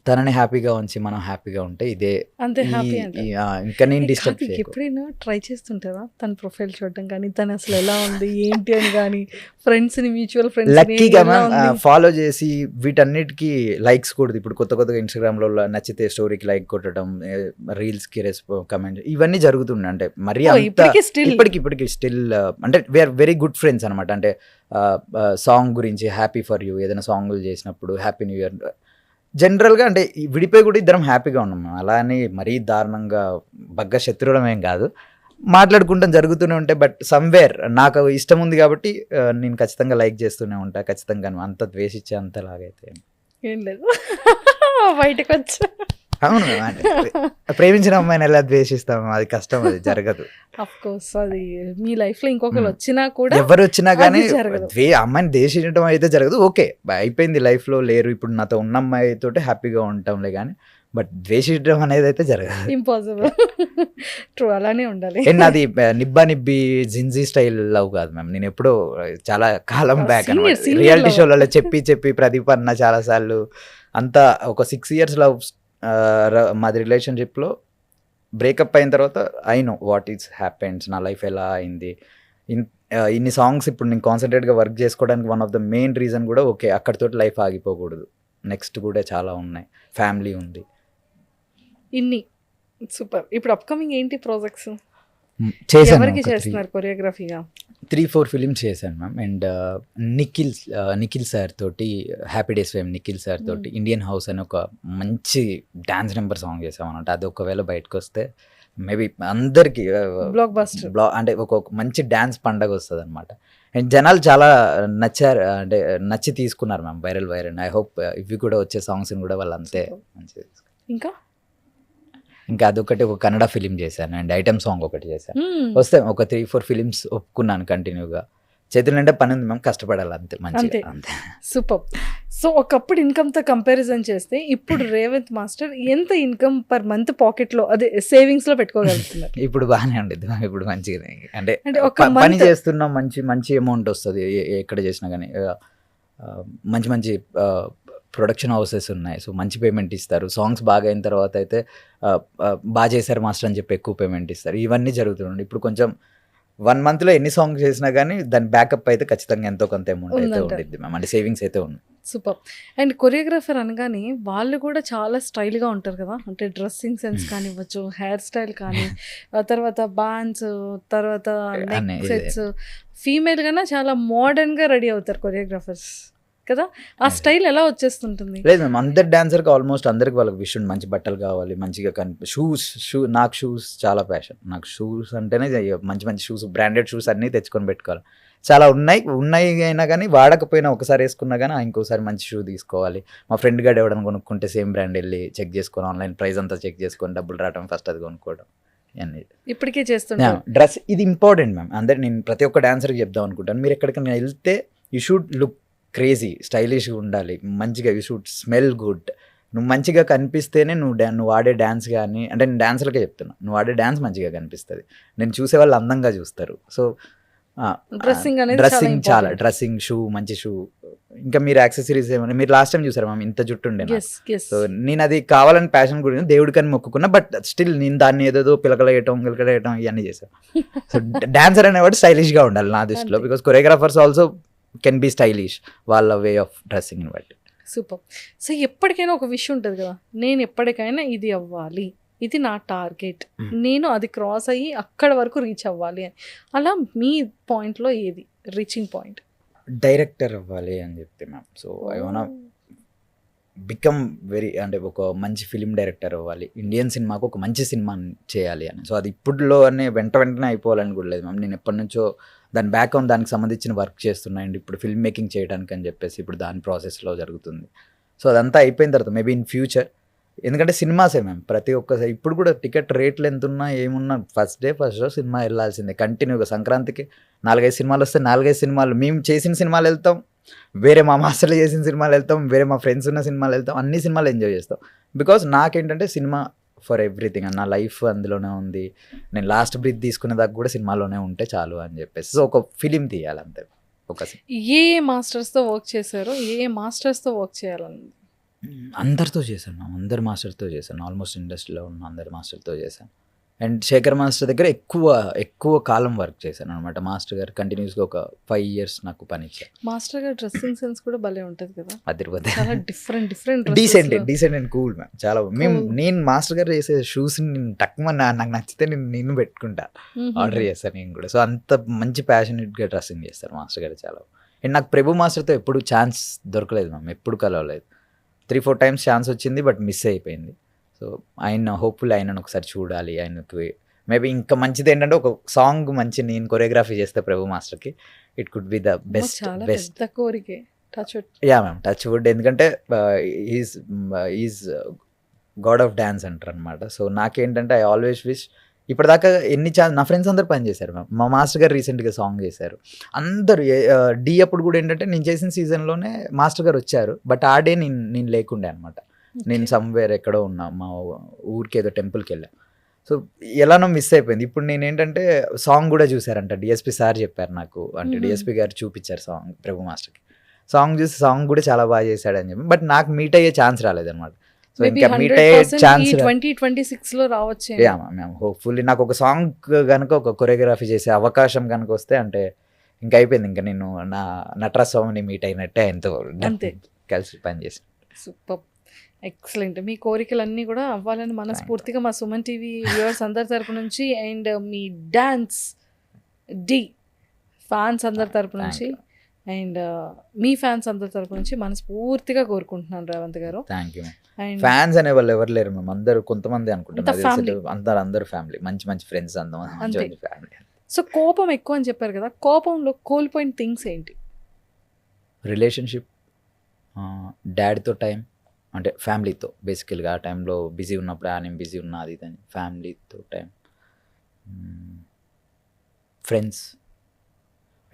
Speaker 6: తనని హ్యాపీగా ఉంచి మనం హ్యాపీగా ఉంటే ఇదే
Speaker 5: అంతే హ్యాపీ.
Speaker 6: ఇంకా నేను డిస్టర్బ్ చేయను.
Speaker 5: ఎప్పుడైనా ట్రై చేస్తుంటారా తన ప్రొఫైల్ చూడడం కానీ, తను అసలు ఎలా ఉంది ఏంటి అని కానీ, ఫ్రెండ్స్ని మ్యూచువల్ ఫ్రెండ్స్
Speaker 6: లక్కీగా ఫాలో చేసి వీటన్నిటికీ లైక్స్ కొడుతుంది. ఇప్పుడు కొత్తగా ఇన్స్టాగ్రామ్లో నచ్చితే స్టోరీకి లైక్ కొట్టడం, రీల్స్కి కమెంట్, ఇవన్నీ జరుగుతుండే. అంటే మరీ ఇప్పటికి స్టిల్ అంటే వీఆర్ వెరీ గుడ్ ఫ్రెండ్స్ అనమాట. అంటే సాంగ్ గురించి హ్యాపీ ఫర్ యూ ఏదైనా సాంగ్లు చేసినప్పుడు హ్యాపీ న్యూ ఇయర్ జనరల్గా అంటే విడిపోయి కూడా ఇద్దరం హ్యాపీగా ఉన్నాం. అలా అని మరీ దారుణంగా బగ్గ శత్రువులం ఏం కాదు, మాట్లాడుకుంటాం జరుగుతూనే ఉంటాయి. బట్ సమ్వేర్ నాకు ఇష్టం ఉంది కాబట్టి నేను ఖచ్చితంగా లైక్ చేస్తూనే ఉంటా. ఖచ్చితంగా అంత ద్వేషించే అంతలాగైతే
Speaker 5: ఏం లేదు బయటకు వచ్చా.
Speaker 6: అవును, ప్రేమించిన అమ్మాయిని ఎలా ద్వేషిస్తాము, అది కష్టం, అది జరగదు.
Speaker 5: అఫ్ కోర్స్ అది మీ లైఫ్ లో ఇంకొకరు వచ్చినా కూడా
Speaker 6: ఎవరు వచ్చినా కానీ అమ్మాయిని ద్వేషించడం అయితే జరగదు. ఓకే అయిపోయింది, లైఫ్ లో లేరు, ఇప్పుడు నాతో ఉన్న అమ్మాయితో హ్యాపీగా ఉంటాంలే కానీ బట్ ద్వేషించడం అనేది అయితే జరగదు,
Speaker 5: ఇంపాసిబుల్. ట్రూ, అలానే ఉండాలి.
Speaker 6: అండ్ అది నిబ్బి జిన్జీ స్టైల్ లవ్ కాదు మ్యామ్. నేను ఎప్పుడో చాలా కాలం బ్యాక్ రియాలిటీ షోలలో చెప్పి ప్రదీప్ అన్న చాలా సార్లు అంతా ఒక 6 years లవ్ మాది రిలేషన్షిప్లో బ్రేకప్ అయిన తర్వాత I know what is happens, నా లైఫ్ ఎలా అయింది, ఇన్ని సాంగ్స్ ఇప్పుడు నేను కాన్సన్ట్రేట్గా వర్క్ చేసుకోవడానికి one of the main reason కూడా ఓకే అక్కడితో లైఫ్ ఆగిపోకూడదు, నెక్స్ట్ కూడా చాలా ఉన్నాయి, ఫ్యామిలీ ఉంది.
Speaker 5: ఇన్ని సూపర్. ఇప్పుడు అప్కమింగ్ ఏంటి ప్రాజెక్ట్స్?
Speaker 6: చేశాను
Speaker 5: ఎవరికి చేస్తున్నారు కొరియోగ్రఫీగా?
Speaker 6: 3-4 ఫిలిమ్స్ చేశాను మ్యామ్. అండ్ నిఖిల్ సార్ తోటి, happy days fame Nikhil sir తోటి ఇండియన్ హౌస్ అని ఒక మంచి డాన్స్ నెంబర్ సాంగ్ చేసాం అనమాట. అది ఒకవేళ బయటకు వస్తే మేబీ అందరికి
Speaker 5: బ్లాక్ బస్టర్,
Speaker 6: అంటే ఒక మంచి డ్యాన్స్ పండగ వస్తుంది అనమాట. అండ్ జనాలు చాలా నచ్చారు, అంటే నచ్చి తీసుకున్నారు మ్యామ్, వైరల్. ఐ హోప్ ఇవి కూడా వచ్చే సాంగ్స్ని కూడా వాళ్ళు అంతే మంచిగా. ఇంకా అదొకటి ఒక కన్నడ ఫిలిం చేశాను అండ్ ఐటమ్ సాంగ్ ఒకటి చేశాను. వస్తే ఒక 3-4 ఫిలిమ్స్ ఒప్పుకున్నాను కంటిన్యూగా. చేతులు అంటే పని ఉంది మ్యామ్, కష్టపడాలి అంతే, మంచిగా అంతే.
Speaker 5: సూపర్. సో ఒకప్పుడు ఇన్కమ్తో కంపారిజన్ చేస్తే ఇప్పుడు రేవంత్ మాస్టర్ ఎంత ఇన్కమ్ పర్ మంత్ పాకెట్లో, అదే సేవింగ్స్లో పెట్టుకోగలుగుతున్నారు?
Speaker 6: ఇప్పుడు బాగానే ఉండేది మ్యామ్, ఇప్పుడు మంచిగానే. అంటే
Speaker 5: ఒక
Speaker 6: పని చేస్తున్నాం, మంచి అమౌంట్ వస్తుంది ఎక్కడ చేసినా కానీ. మంచి ప్రొడక్షన్ హౌసెస్ ఉన్నాయి, సో మంచి పేమెంట్ ఇస్తారు. సాంగ్స్ బాగా అయిన తర్వాత అయితే బాగా చేశారు మాస్టర్ అని చెప్పి ఎక్కువ పేమెంట్ ఇస్తారు. ఇవన్నీ జరుగుతున్నాయి. ఇప్పుడు కొంచెం 1 monthలో ఎన్ని సాంగ్స్ చేసినా కానీ దాని బ్యాకప్ అయితే ఖచ్చితంగా ఎంతో కొంత అమౌంట్ అయితే ఉంటుంది మ్యామ్, అంటే సేవింగ్స్ అయితే ఉంది.
Speaker 5: సూపర్. అండ్ కొరియోగ్రాఫర్ అనగానే వాళ్ళు కూడా చాలా స్టైల్గా ఉంటారు కదా, అంటే డ్రెస్సింగ్ సెన్స్ కానివ్వచ్చు, హెయిర్ స్టైల్ కానీ, తర్వాత బాన్స్, తర్వాత నెక్ సెట్స్, ఫీమేల్ కన్నా చాలా మోడర్న్గా రెడీ అవుతారు కొరియోగ్రాఫర్స్ కదా. ఆ స్టైల్ ఎలా వచ్చేస్తుంటుంది?
Speaker 6: లేదు మ్యామ్, అందరు డాన్సర్కి ఆల్మోస్ట్ అందరికి వాళ్ళకి విషయం మంచి బట్టలు కావాలి, మంచిగా నాకు షూస్ చాలా ప్యాషన్. నాకు షూస్ అంటేనే మంచి షూస్, బ్రాండెడ్ షూస్ అన్నీ తెచ్చుకొని పెట్టుకోవాలి. చాలా ఉన్నాయి అయినా కానీ వాడకపోయినా ఒకసారి వేసుకున్నా కానీ ఇంకోసారి మంచి షూ తీసుకోవాలి. మా ఫ్రెండ్ గారు ఎవడని కొనుక్కుంటే సేమ్ బ్రాండ్ వెళ్ళి చెక్ చేసుకొని, ఆన్లైన్ ప్రైస్ అంతా చెక్ చేసుకొని డబ్బులు రావడం, ఫస్ట్ అది కొనుక్కోవడం అన్నీ
Speaker 5: ఇప్పటికే చేస్తున్నాను.
Speaker 6: డ్రెస్ ఇది ఇంపార్టెంట్ మ్యామ్. అందరు నేను ప్రతి ఒక్క డాన్సర్కి చెప్దాం అనుకుంటాను, మీరు ఎక్కడికైనా వెళ్తే యూ షుడ్ లుక్ క్రేజీ, స్టైలిష్గా ఉండాలి, మంచిగా యూ షుడ్ స్మెల్ గుడ్. నువ్వు మంచిగా కనిపిస్తేనే నువ్వు ఆడే డ్యాన్స్ కానీ, అంటే నేను డాన్సర్లకే చెప్తున్నా, నువ్వు ఆడే డ్యాన్స్ మంచిగా కనిపిస్తుంది, నేను చూసే వాళ్ళు అందంగా చూస్తారు. సో డ్రెస్సింగ్ చాలా, డ్రెస్సింగ్, షూ, మంచి షూ, ఇంకా మీరు యాక్సెసరీస్ ఏమైనా, మీరు లాస్ట్ టైం చూసారు మ్యామ్ ఇంత జుట్టు ఉండే. సో నేను అది కావాలని ప్యాషన్ గురించి దేవుడికని మొక్కుకున్నా, బట్ స్టిల్ నేను దాన్ని ఏదేదో పిలకలేయటం ఇవన్నీ చేశాను. సో డాన్సర్ అనేవాడు స్టైలిష్గా ఉండాలి నా దృష్టిలో, because choreographers also can be stylish, వాళ్ళ వే ఆఫ్ డ్రెస్సింగ్ని బట్టి.
Speaker 5: సూపర్. సో ఎప్పటికైనా ఒక విషయం ఉంటుంది కదా, నేను ఎప్పటికైనా ఇది అవ్వాలి, ఇది నా టార్గెట్, నేను అది క్రాస్ అయ్యి అక్కడ వరకు రీచ్ అవ్వాలి అని. అలా మీ పాయింట్లో ఏది రీచింగ్ పాయింట్?
Speaker 6: డైరెక్టర్ అవ్వాలి అని చెప్తే ma'am. So I want become అంటే ఒక మంచి ఫిలిం డైరెక్టర్ అవ్వాలి, ఇండియన్ సినిమాకు ఒక మంచి సినిమా చేయాలి అని. సో అది ఇప్పుడులోనే వెంటనే అయిపోవాలని కూడా లేదు మ్యామ్. నేను ఎప్పటి నుంచో దాని బ్యాక్గ్రౌండ్, దానికి సంబంధించిన వర్క్ చేస్తున్నాను. ఇప్పుడు ఫిల్మ్ మేకింగ్ చేయడానికి అని చెప్పేసి ఇప్పుడు దాని ప్రాసెస్లో జరుగుతుంది. సో అదంతా అయిపోయిన తర్వాత మేబీ ఇన్ ఫ్యూచర్, ఎందుకంటే సినిమాసే మ్యామ్ ప్రతి ఒక్కసారి. ఇప్పుడు కూడా టికెట్ రేట్లు ఎంత ఉన్నా ఏమున్నా ఫస్ట్ షో సినిమా వెళ్ళాల్సిందే కంటిన్యూగా. సంక్రాంతికి 4-5 సినిమాలు వస్తే 4-5 సినిమాలు, మేము చేసిన సినిమాలు వెళ్తాం, వేరే మా మాస్టర్లు చేసిన సినిమాలు వెళ్తాం, వేరే మా ఫ్రెండ్స్ ఉన్న సినిమాలు వెళ్తాం, అన్ని సినిమాలు ఎంజాయ్ చేస్తాం. బికాజ్ నాకేంటంటే సినిమా ఫర్ ఎవ్రీథింగ్, నా లైఫ్ అందులోనే ఉంది, నేను లాస్ట్ బ్రీత్ తీసుకునే దాకా కూడా సినిమాలోనే ఉంటే చాలు అని చెప్పేసి. సో ఒక ఫిలిం తీయాలి అంతే.
Speaker 5: ఏ మాస్టర్స్తో వర్క్ చేశారో, ఏ మాస్టర్స్తో వర్క్ చేయాలని?
Speaker 6: అందరితో చేశాను, అందరు మాస్టర్తో చేశాను, ఆల్మోస్ట్ ఇండస్ట్రీలో ఉన్న అందరు మాస్టర్తో చేశాను. అండ్ శేఖర్ మాస్టర్ దగ్గర ఎక్కువ కాలం వర్క్ చేశాను అనమాట. మాస్టర్ గారు కంటిన్యూస్గా ఒక 5 years నాకు పని ఇచ్చారు.
Speaker 5: మాస్టర్ గారు డ్రెస్సింగ్ సెన్స్ కూడా భలే ఉంటుంది కదా,
Speaker 6: అదిరిపోతే
Speaker 5: చాలా different
Speaker 6: decent and cool ma'am. చాలా నేను మాస్టర్ గారు చేసే షూస్ని నేను నాకు నచ్చితే నేను పెట్టుకుంటా, ఆర్డర్ చేస్తాను నేను కూడా. సో అంత మంచి ప్యాషనెట్గా డ్రెస్సింగ్ చేస్తారు మాస్టర్ గారు చాలా. అండ్ నాకు ప్రభు మాస్టర్తో ఎప్పుడు ఛాన్స్ దొరకలేదు మ్యామ్, ఎప్పుడు కలవలేదు. 3-4 times ఛాన్స్ వచ్చింది, బట్ మిస్ అయిపోయింది. సో హోప్ఫుల్ ఆయనను ఒకసారి చూడాలి. ఆయనకు మేబీ ఇంకా మంచిది ఏంటంటే ఒక సాంగ్ మంచి నేను కొరియోగ్రఫీ చేస్తే ప్రభు మాస్టర్కి, it could be the best
Speaker 5: కోరికే.
Speaker 6: Yeah ma'am, touch wood. ఎందుకంటే ఈజ్ గాడ్ ఆఫ్ డ్యాన్స్ అంటారు అనమాట. సో నాకేంటంటే ఐ ఆల్వేస్ విష్, ఇప్పటిదాకా ఎన్ని నా ఫ్రెండ్స్ అందరు పని చేశారు మ్యామ్. మా మాస్టర్ గారు రీసెంట్గా సాంగ్ చేశారు, అందరు డి అప్పుడు కూడా ఏంటంటే నేను చేసిన సీజన్లోనే మాస్టర్ గారు వచ్చారు, బట్ ఆ డే నేను లేకుండే అనమాట. నేను సమ్వేర్ ఎక్కడో ఉన్నా, మా ఊరికి ఏదో టెంపుల్కి వెళ్ళా. సో ఎలానో మిస్ అయిపోయింది. ఇప్పుడు నేను ఏంటంటే సాంగ్ కూడా చూసారంట, డిఎస్పి సార్ చెప్పారు నాకు, అంటే డిఎస్పి గారు చూపించారు సాంగ్ ప్రభు మాస్టర్కి. సాంగ్ చూసి సాంగ్ కూడా చాలా బాగా చేశాడని చెప్పి, బట్ నాకు మీట్ అయ్యే ఛాన్స్ రాలేదన్నమాట. సో
Speaker 5: మేబీ
Speaker 6: ఇంకా మీట్ అయ్యే
Speaker 5: 100%
Speaker 6: ఛాన్స్
Speaker 5: ఈ 2026 లో రావచ్చు.
Speaker 6: మ్యామ్ హోప్ఫుల్లీ నాకు ఒక సాంగ్ కనుక ఒక కొరియోగ్రఫీ చేసే అవకాశం కనుక వస్తే అంటే ఇంకా అయిపోయింది, ఇంకా నేను నా నటరాజ్ స్వామిని మీట్ అయినట్టే ఆయనతో
Speaker 5: అంతే.
Speaker 6: కలిసి పని చేసి.
Speaker 5: Super, excellent. మీ కోరికలన్నీ కూడా అవ్వాలని మనస్ఫూర్తిగా మా సుమన్ టీవీ వ్యూవర్స్ అందరి తరపు నుంచి అండ్ మీ డాన్స్ డి ఫ్యాన్స్ అందరి తరపు నుంచి అండ్ మీ ఫ్యాన్స్ అందరి తరపు నుంచి మనస్ఫూర్తిగా కోరుకుంటున్నాను రేవంత్ గారు.
Speaker 6: Thank you.
Speaker 5: అండ్
Speaker 6: ఫ్యాన్స్ అనే వాళ్ళు ఎవరు లేరు మేము, అందరూ కొంతమంది అనుకుంటున్నాం,
Speaker 5: అంతా family.
Speaker 6: అందరు ఫ్యామిలీ, మంచి మంచి ఫ్రెండ్స్, మంచి
Speaker 5: అంతే.
Speaker 6: మంచి ఫ్యామిలీ.
Speaker 5: సో కోపం ఎక్కువ అని చెప్పారు కదా, కోపంలో కోల్పోయిన థింగ్స్ ఏంటి?
Speaker 6: రిలేషన్షిప్, డాడీతో టైం, అంటే ఫ్యామిలీతో బేసికల్గా ఆ టైంలో బిజీ ఉన్నప్పుడు నేను బిజీ ఉన్నా అది ఇది, ఫ్యామిలీతో టైం, ఫ్రెండ్స్.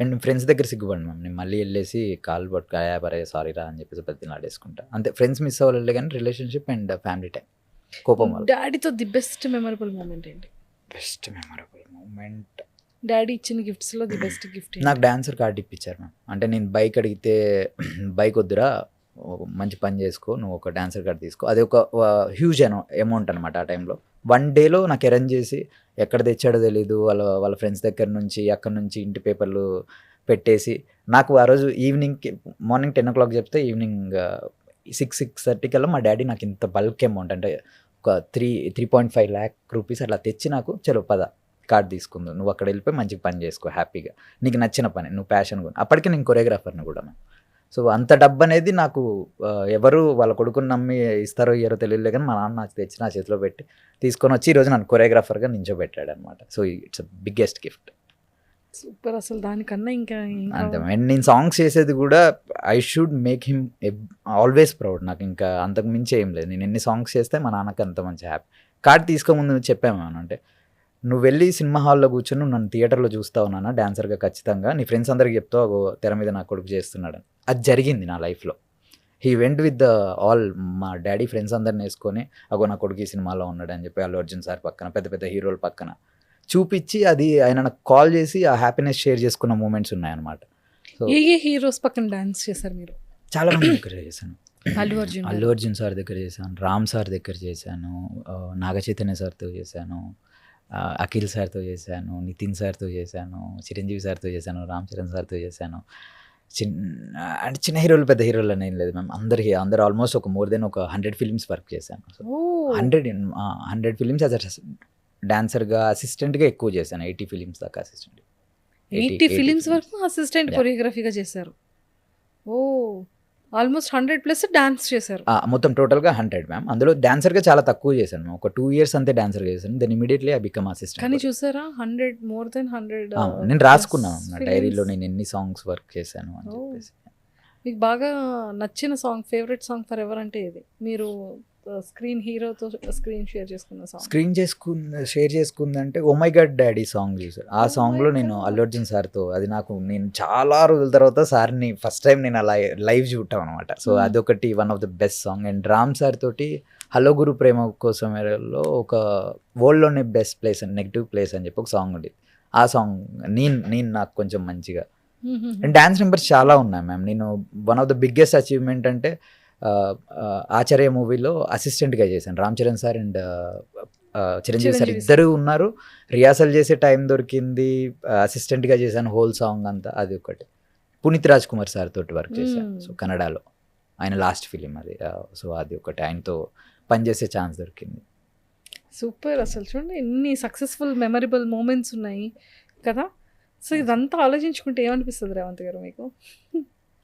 Speaker 6: అండ్ ఫ్రెండ్స్ దగ్గర సిగ్గుపడి మ్యామ్, నేను మళ్ళీ వెళ్ళేసి కాల్ పట్టుకు పరే సారీ రా అని చెప్పేసి ప్రతిని ఆడేసుకుంటా అంతే. ఫ్రెండ్స్ మిస్ అవ్వలేదు కానీ రిలేషన్షిప్ అండ్ ఫ్యామిలీ టైం, కోపం వల్ల.
Speaker 5: డాడీతో ది బెస్ట్ మెమరబుల్ మూమెంట్ ఏంటి?
Speaker 6: బెస్ట్ మెమరబుల్ మూమెంట్,
Speaker 5: డాడీ ఇచ్చిన గిఫ్ట్స్ లో ది బెస్ట్ గిఫ్ట్
Speaker 6: నాకు డాన్సర్ కార్డ్ ఇప్పించారు మ్యామ్. అంటే నేను బైక్ అడిగితే బైక్ వద్దురా, మంచి పని చేసుకో, నువ్వు ఒక డాన్సర్ కార్డ్ తీసుకో, అది ఒక హ్యూజ్ అమౌంట్ అనమాట ఆ టైంలో. 1 డేలో నాకు అరేంజ్ చేసి ఎక్కడ తెచ్చాడో తెలీదు, వాళ్ళ ఫ్రెండ్స్ దగ్గర నుంచి అక్కడ నుంచి ఇంటి పేపర్లు పెట్టేసి నాకు ఆ రోజు ఈవినింగ్కి, మార్నింగ్ 10 o'clock చెప్తే ఈవినింగ్ 6:30 కల్లా మా డాడీ నాకు ఇంత బల్క్ అమౌంట్ అంటే ఒక 3.5 lakh rupees అట్లా తెచ్చి నాకు చలో పద కార్డ్ తీసుకుందాం, నువ్వు అక్కడ వెళ్ళిపోయి మంచిగా పని చేసుకో హ్యాపీగా, నీకు నచ్చిన పని, నువ్వు ప్యాషన్ కూడా. అప్పటికే నేను కొరియోగ్రాఫర్ని కూడా. సో అంత డబ్బు అనేది నాకు ఎవరు వాళ్ళ కొడుకుని నమ్మి ఇస్తారో ఇయ్యారో తెలియలే కానీ మా నాన్న నాకు తెచ్చి నా చేతిలో పెట్టి తీసుకొని వచ్చి ఈరోజు నన్ను కొరియోగ్రాఫర్గా నించోబెట్టాడు అనమాట. So it's biggest gift.
Speaker 5: Super, అసలు దానికన్నా ఇంకా
Speaker 6: అంతే. అండ్ నేను సాంగ్స్ చేసేది కూడా I should make him always proud. నాకు ఇంకా అంతకు మించి ఏం లేదు, నేను ఎన్ని సాంగ్స్ చేస్తే మా నాన్నకి అంత మంచి హ్యాపీ. కార్డ్ తీసుకోముందు చెప్పాము అంటే నువ్వు వెళ్ళి సినిమా హాల్లో కూర్చొని నువ్వు నన్ను థియేటర్లో చూస్తావు నాన్న డాన్సర్గా ఖచ్చితంగా, నీ ఫ్రెండ్స్ అందరికి చెప్తావు అగో తెర మీద నా కొడుకు చేస్తున్నాడు. అది జరిగింది నా లైఫ్లో. He went with the all మా డాడీ ఫ్రెండ్స్ అందరిని వేసుకొని అగో నా కొడుకు ఈ సినిమాలో ఉన్నాడు అని చెప్పి అల్లు అర్జున్ సార్ పక్కన పెద్ద పెద్ద హీరోల పక్కన చూపించి అది ఆయన నాకు కాల్ చేసి ఆ హ్యాపీనెస్ షేర్ చేసుకున్న మూమెంట్స్ ఉన్నాయన్నమాట. సో
Speaker 5: ఏ హీరోస్ పక్కన డాన్స్ చేశారు మీరు?
Speaker 6: చాలా మంది దగ్గర చేశాను.
Speaker 5: అల్లు
Speaker 6: అర్జున్ సార్ దగ్గర చేశాను, రామ్ సార్ దగ్గర చేశాను, నాగ చైతన్య సార్తో చేశాను, అఖిల్ సార్తో చేశాను, నితిన్ సార్తో చేశాను, చిరంజీవి సార్తో చేశాను, రామ్ చరణ్ సార్తో చేశాను. అంటే చిన్న హీరోలు పెద్ద హీరోలు అని ఏం లేదు మ్యామ్, అందరు ఆల్మోస్ట్ ఒక మోర్ దెన్ ఒక 100 films వర్క్ చేశాను. సో 100 films యాజ్ డాన్సర్గా, అసిస్టెంట్గా ఎక్కువ చేశాను. 80 films దాకా అసిస్టెంట్.
Speaker 5: 80 ఫిలిమ్స్ వరకు అసిస్టెంట్ కొరియోగ్రఫీగా చేశారు. ఓ, ఆల్మోస్ట్ 100+ డాన్స్ చేశారు.
Speaker 6: మొత్తం టోటల్గా 100 మ్యామ్. అందులో డాన్సర్గా చాలా తక్కువ చేశాను మ్యామ్, ఒక 2 years అంతే డాన్సర్గా చేశాను. Then immediately I become assistant.
Speaker 5: కానీ చూసారా 100 మోర్ దెన్ 100
Speaker 6: నేను రాసుకున్నాను నా డైరీలో నేను ఎన్ని సాంగ్స్ వర్క్ చేశాను అని చెప్పేసి.
Speaker 5: మీకు బాగా నచ్చిన song, favourite song for ever అంటే ఇది? మీరు స్క్రీన్ హీరోతో స్క్రీన్ షేర్ చేసుకున్న సాంగ్?
Speaker 6: షేర్ చేసుకుందంటే oh my god daddy song చూసారు. ఆ సాంగ్లో నేను అల్లు అర్జున్ సార్తో, అది నాకు నేను చాలా రోజుల తర్వాత సార్ని ఫస్ట్ టైం నేను అలా లైవ్ చూడటం అనమాట. సో అదొకటి one of the best song. And Ram sir తోటి హలో గురు ప్రేమ కోసమేలో ఒక వరల్డ్లోనే best place and negative place అని చెప్పి ఒక సాంగ్ ఉండేది. ఆ సాంగ్ నేను నాకు కొంచెం మంచిగా. అండ్ డాన్స్ నెంబర్స్ చాలా ఉన్నాయి మ్యామ్. నేను one of the biggest achievement అంటే ఆచార్య మూవీలో అసిస్టెంట్గా చేశాను. Ram Charan sir and Chiranjeevi sir ఇద్దరు ఉన్నారు. రిహార్సల్ చేసే టైం దొరికింది, అసిస్టెంట్గా చేశాను హోల్ సాంగ్ అంతా. అది ఒకటి. పునీత్ రాజ్ కుమార్ సార్ తోటి వర్క్ చేశాను. సో కన్నడలో ఆయన లాస్ట్ ఫిలిం అది. సో అది ఒకటి, ఆయనతో పనిచేసే ఛాన్స్ దొరికింది.
Speaker 5: సూపర్. అసలు చూడండి ఎన్ని సక్సెస్ఫుల్ మెమరబుల్ మూమెంట్స్ ఉన్నాయి కదా. సో ఇదంతా ఆలోచించుకుంటే ఏమనిపిస్తుంది రేవంత్ గారు మీకు?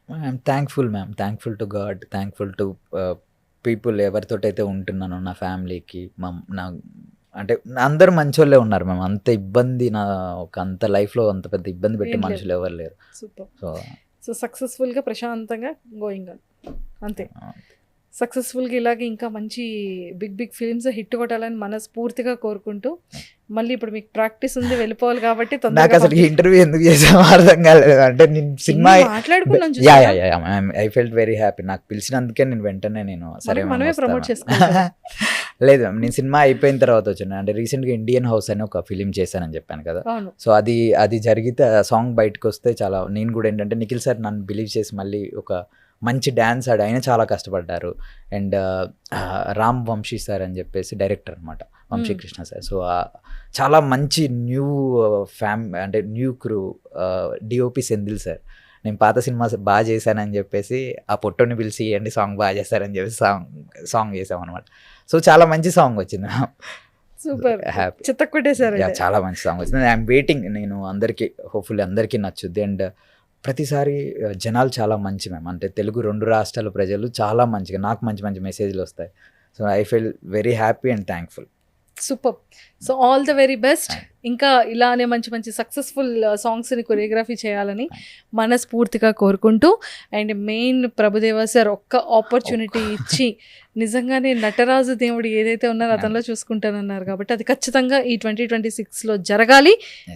Speaker 6: I'm thankful ma'am, thankful to god, thankful to people ఎవరితోటైతే ఉంటున్నాను, నా ఫ్యామిలీకి. నా అంటే అందరూ మంచోళ్ళే ఉన్నారు మ్యామ్. అంత ఇబ్బంది అంత లైఫ్లో అంత పెద్ద ఇబ్బంది పెట్టి మనుషులు ఎవరు లేరు.
Speaker 5: సూపర్.
Speaker 6: సో
Speaker 5: సో సక్సెస్ఫుల్గా ప్రశాంతంగా గోయింగ్ ఆన్ అంతే. సక్సెస్ఫుల్గా ఇలాగే ఇంకా మంచి బిగ్ ఫిలిమ్స్ హిట్ కొట్టాలని మనస్ఫూర్తిగా కోరుకుంటూ, మళ్ళీ ఇప్పుడు మీకు ప్రాక్టీస్ ఉంది, వెళ్ళిపోవాలి కాబట్టి
Speaker 6: నాకు అసలు ఇంటర్వ్యూ ఎందుకు చేసామో అర్థం కాలేదు. అంటే నేను సినిమా
Speaker 5: మాట్లాడుకున్నాను,
Speaker 6: ఐ ఫెల్ట్ వెరీ హ్యాపీ. నాకు పిలిచినందుకే నేను వెంటనే నేను సరే
Speaker 5: మనమే ప్రమోట్ చేసుకుంటాం.
Speaker 6: లేదు నేను సినిమా అయిపోయిన తర్వాత వచ్చాను. అంటే రీసెంట్గా ఇండియన్ హౌస్ అని ఒక ఫిలిం చేశానని చెప్పాను కదా. సో అది జరిగితే ఆ సాంగ్ బయటకు వస్తే చాలా, నేను కూడా ఏంటంటే నిఖిల్ సార్ నన్ను బిలీవ్ చేసి మళ్ళీ ఒక మంచి డ్యాన్స్ ఆడి ఆయన చాలా కష్టపడ్డారు. అండ్ రామ్ వంశీ సార్ అని చెప్పేసి డైరెక్టర్ అనమాట, వంశీకృష్ణ సార్. సో చాలా మంచి న్యూ అంటే new crew. DOP Senthil sir, నేను పాత సినిమా బాగా చేశానని చెప్పేసి ఆ పొట్టోని పిలిచి ఇవ్వండి సాంగ్ బాగా చేస్తారని చెప్పేసి సాంగ్ చేసాం అనమాట. సో చాలా మంచి సాంగ్ వచ్చింది.
Speaker 5: సూపర్,
Speaker 6: హ్యాపీ,
Speaker 5: చిత్తకొట్టేశారు.
Speaker 6: చాలా మంచి సాంగ్ వచ్చింది. I'm waiting. నేను అందరికీ హోప్ఫుల్లీ అందరికీ నచ్చుద్ది. అండ్ ప్రతిసారి జనాలు చాలా మంచి మ్యామ్, అంటే తెలుగు 2 రాష్ట్రాల ప్రజలు చాలా మంచిగా, నాకు మంచి మంచి మెసేజ్లు వస్తాయి. So I feel very happy and thankful.
Speaker 5: Super. So all the very best. ఇంకా ఇలానే మంచి మంచి సక్సెస్ఫుల్ సాంగ్స్ని కొరియోగ్రఫీ చేయాలని మనస్ఫూర్తిగా కోరుకుంటూ, అండ్ మెయిన్ ప్రభుదేవా సార్ ఒక్క ఆపర్చునిటీ ఇచ్చి నిజంగానే నటరాజు దేవుడు ఏదైతే ఉన్నారో అతనిలో చూసుకుంటానన్నారు కాబట్టి అది ఖచ్చితంగా ఈ 2026లో జరగాలి.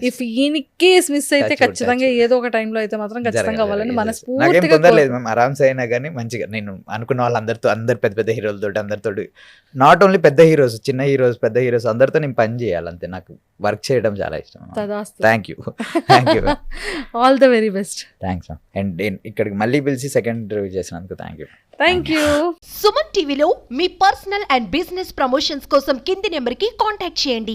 Speaker 5: ఇఫ్ ఇన్ కేస్ మిస్ అయితే ఖచ్చితంగా ఏదో ఒక టైంలో అయితే మాత్రం ఖచ్చితంగా అవ్వాలని మనస్ఫూర్తిగా
Speaker 6: లేదు మ్యామ్. ఆరామ్స్ అయినా కానీ మంచిగా నేను అనుకున్న వాళ్ళందరితో, అందరు పెద్ద పెద్ద హీరోలతో, అందరితో, నాట్ ఓన్లీ పెద్ద హీరోస్, చిన్న హీరోస్, పెద్ద హీరోస్ అందరితో నేను పని చేయాలి అంతే. నాకు వర్క్ చేయడం చాలా ఇష్టం. Thank you.
Speaker 5: All the very best.
Speaker 6: Thanks ma'am. And ఇక్కడికి మళ్ళీ పిలిచి సెకండ్ రివ్యూ చేసినందుకు thank you.
Speaker 5: Thank you.
Speaker 7: Suman టీవీలో మీ పర్సనల్ అండ్ బిజినెస్ ప్రమోషన్స్ కోసం కింది నెంబర్కి కాంటాక్ట్ చేయండి.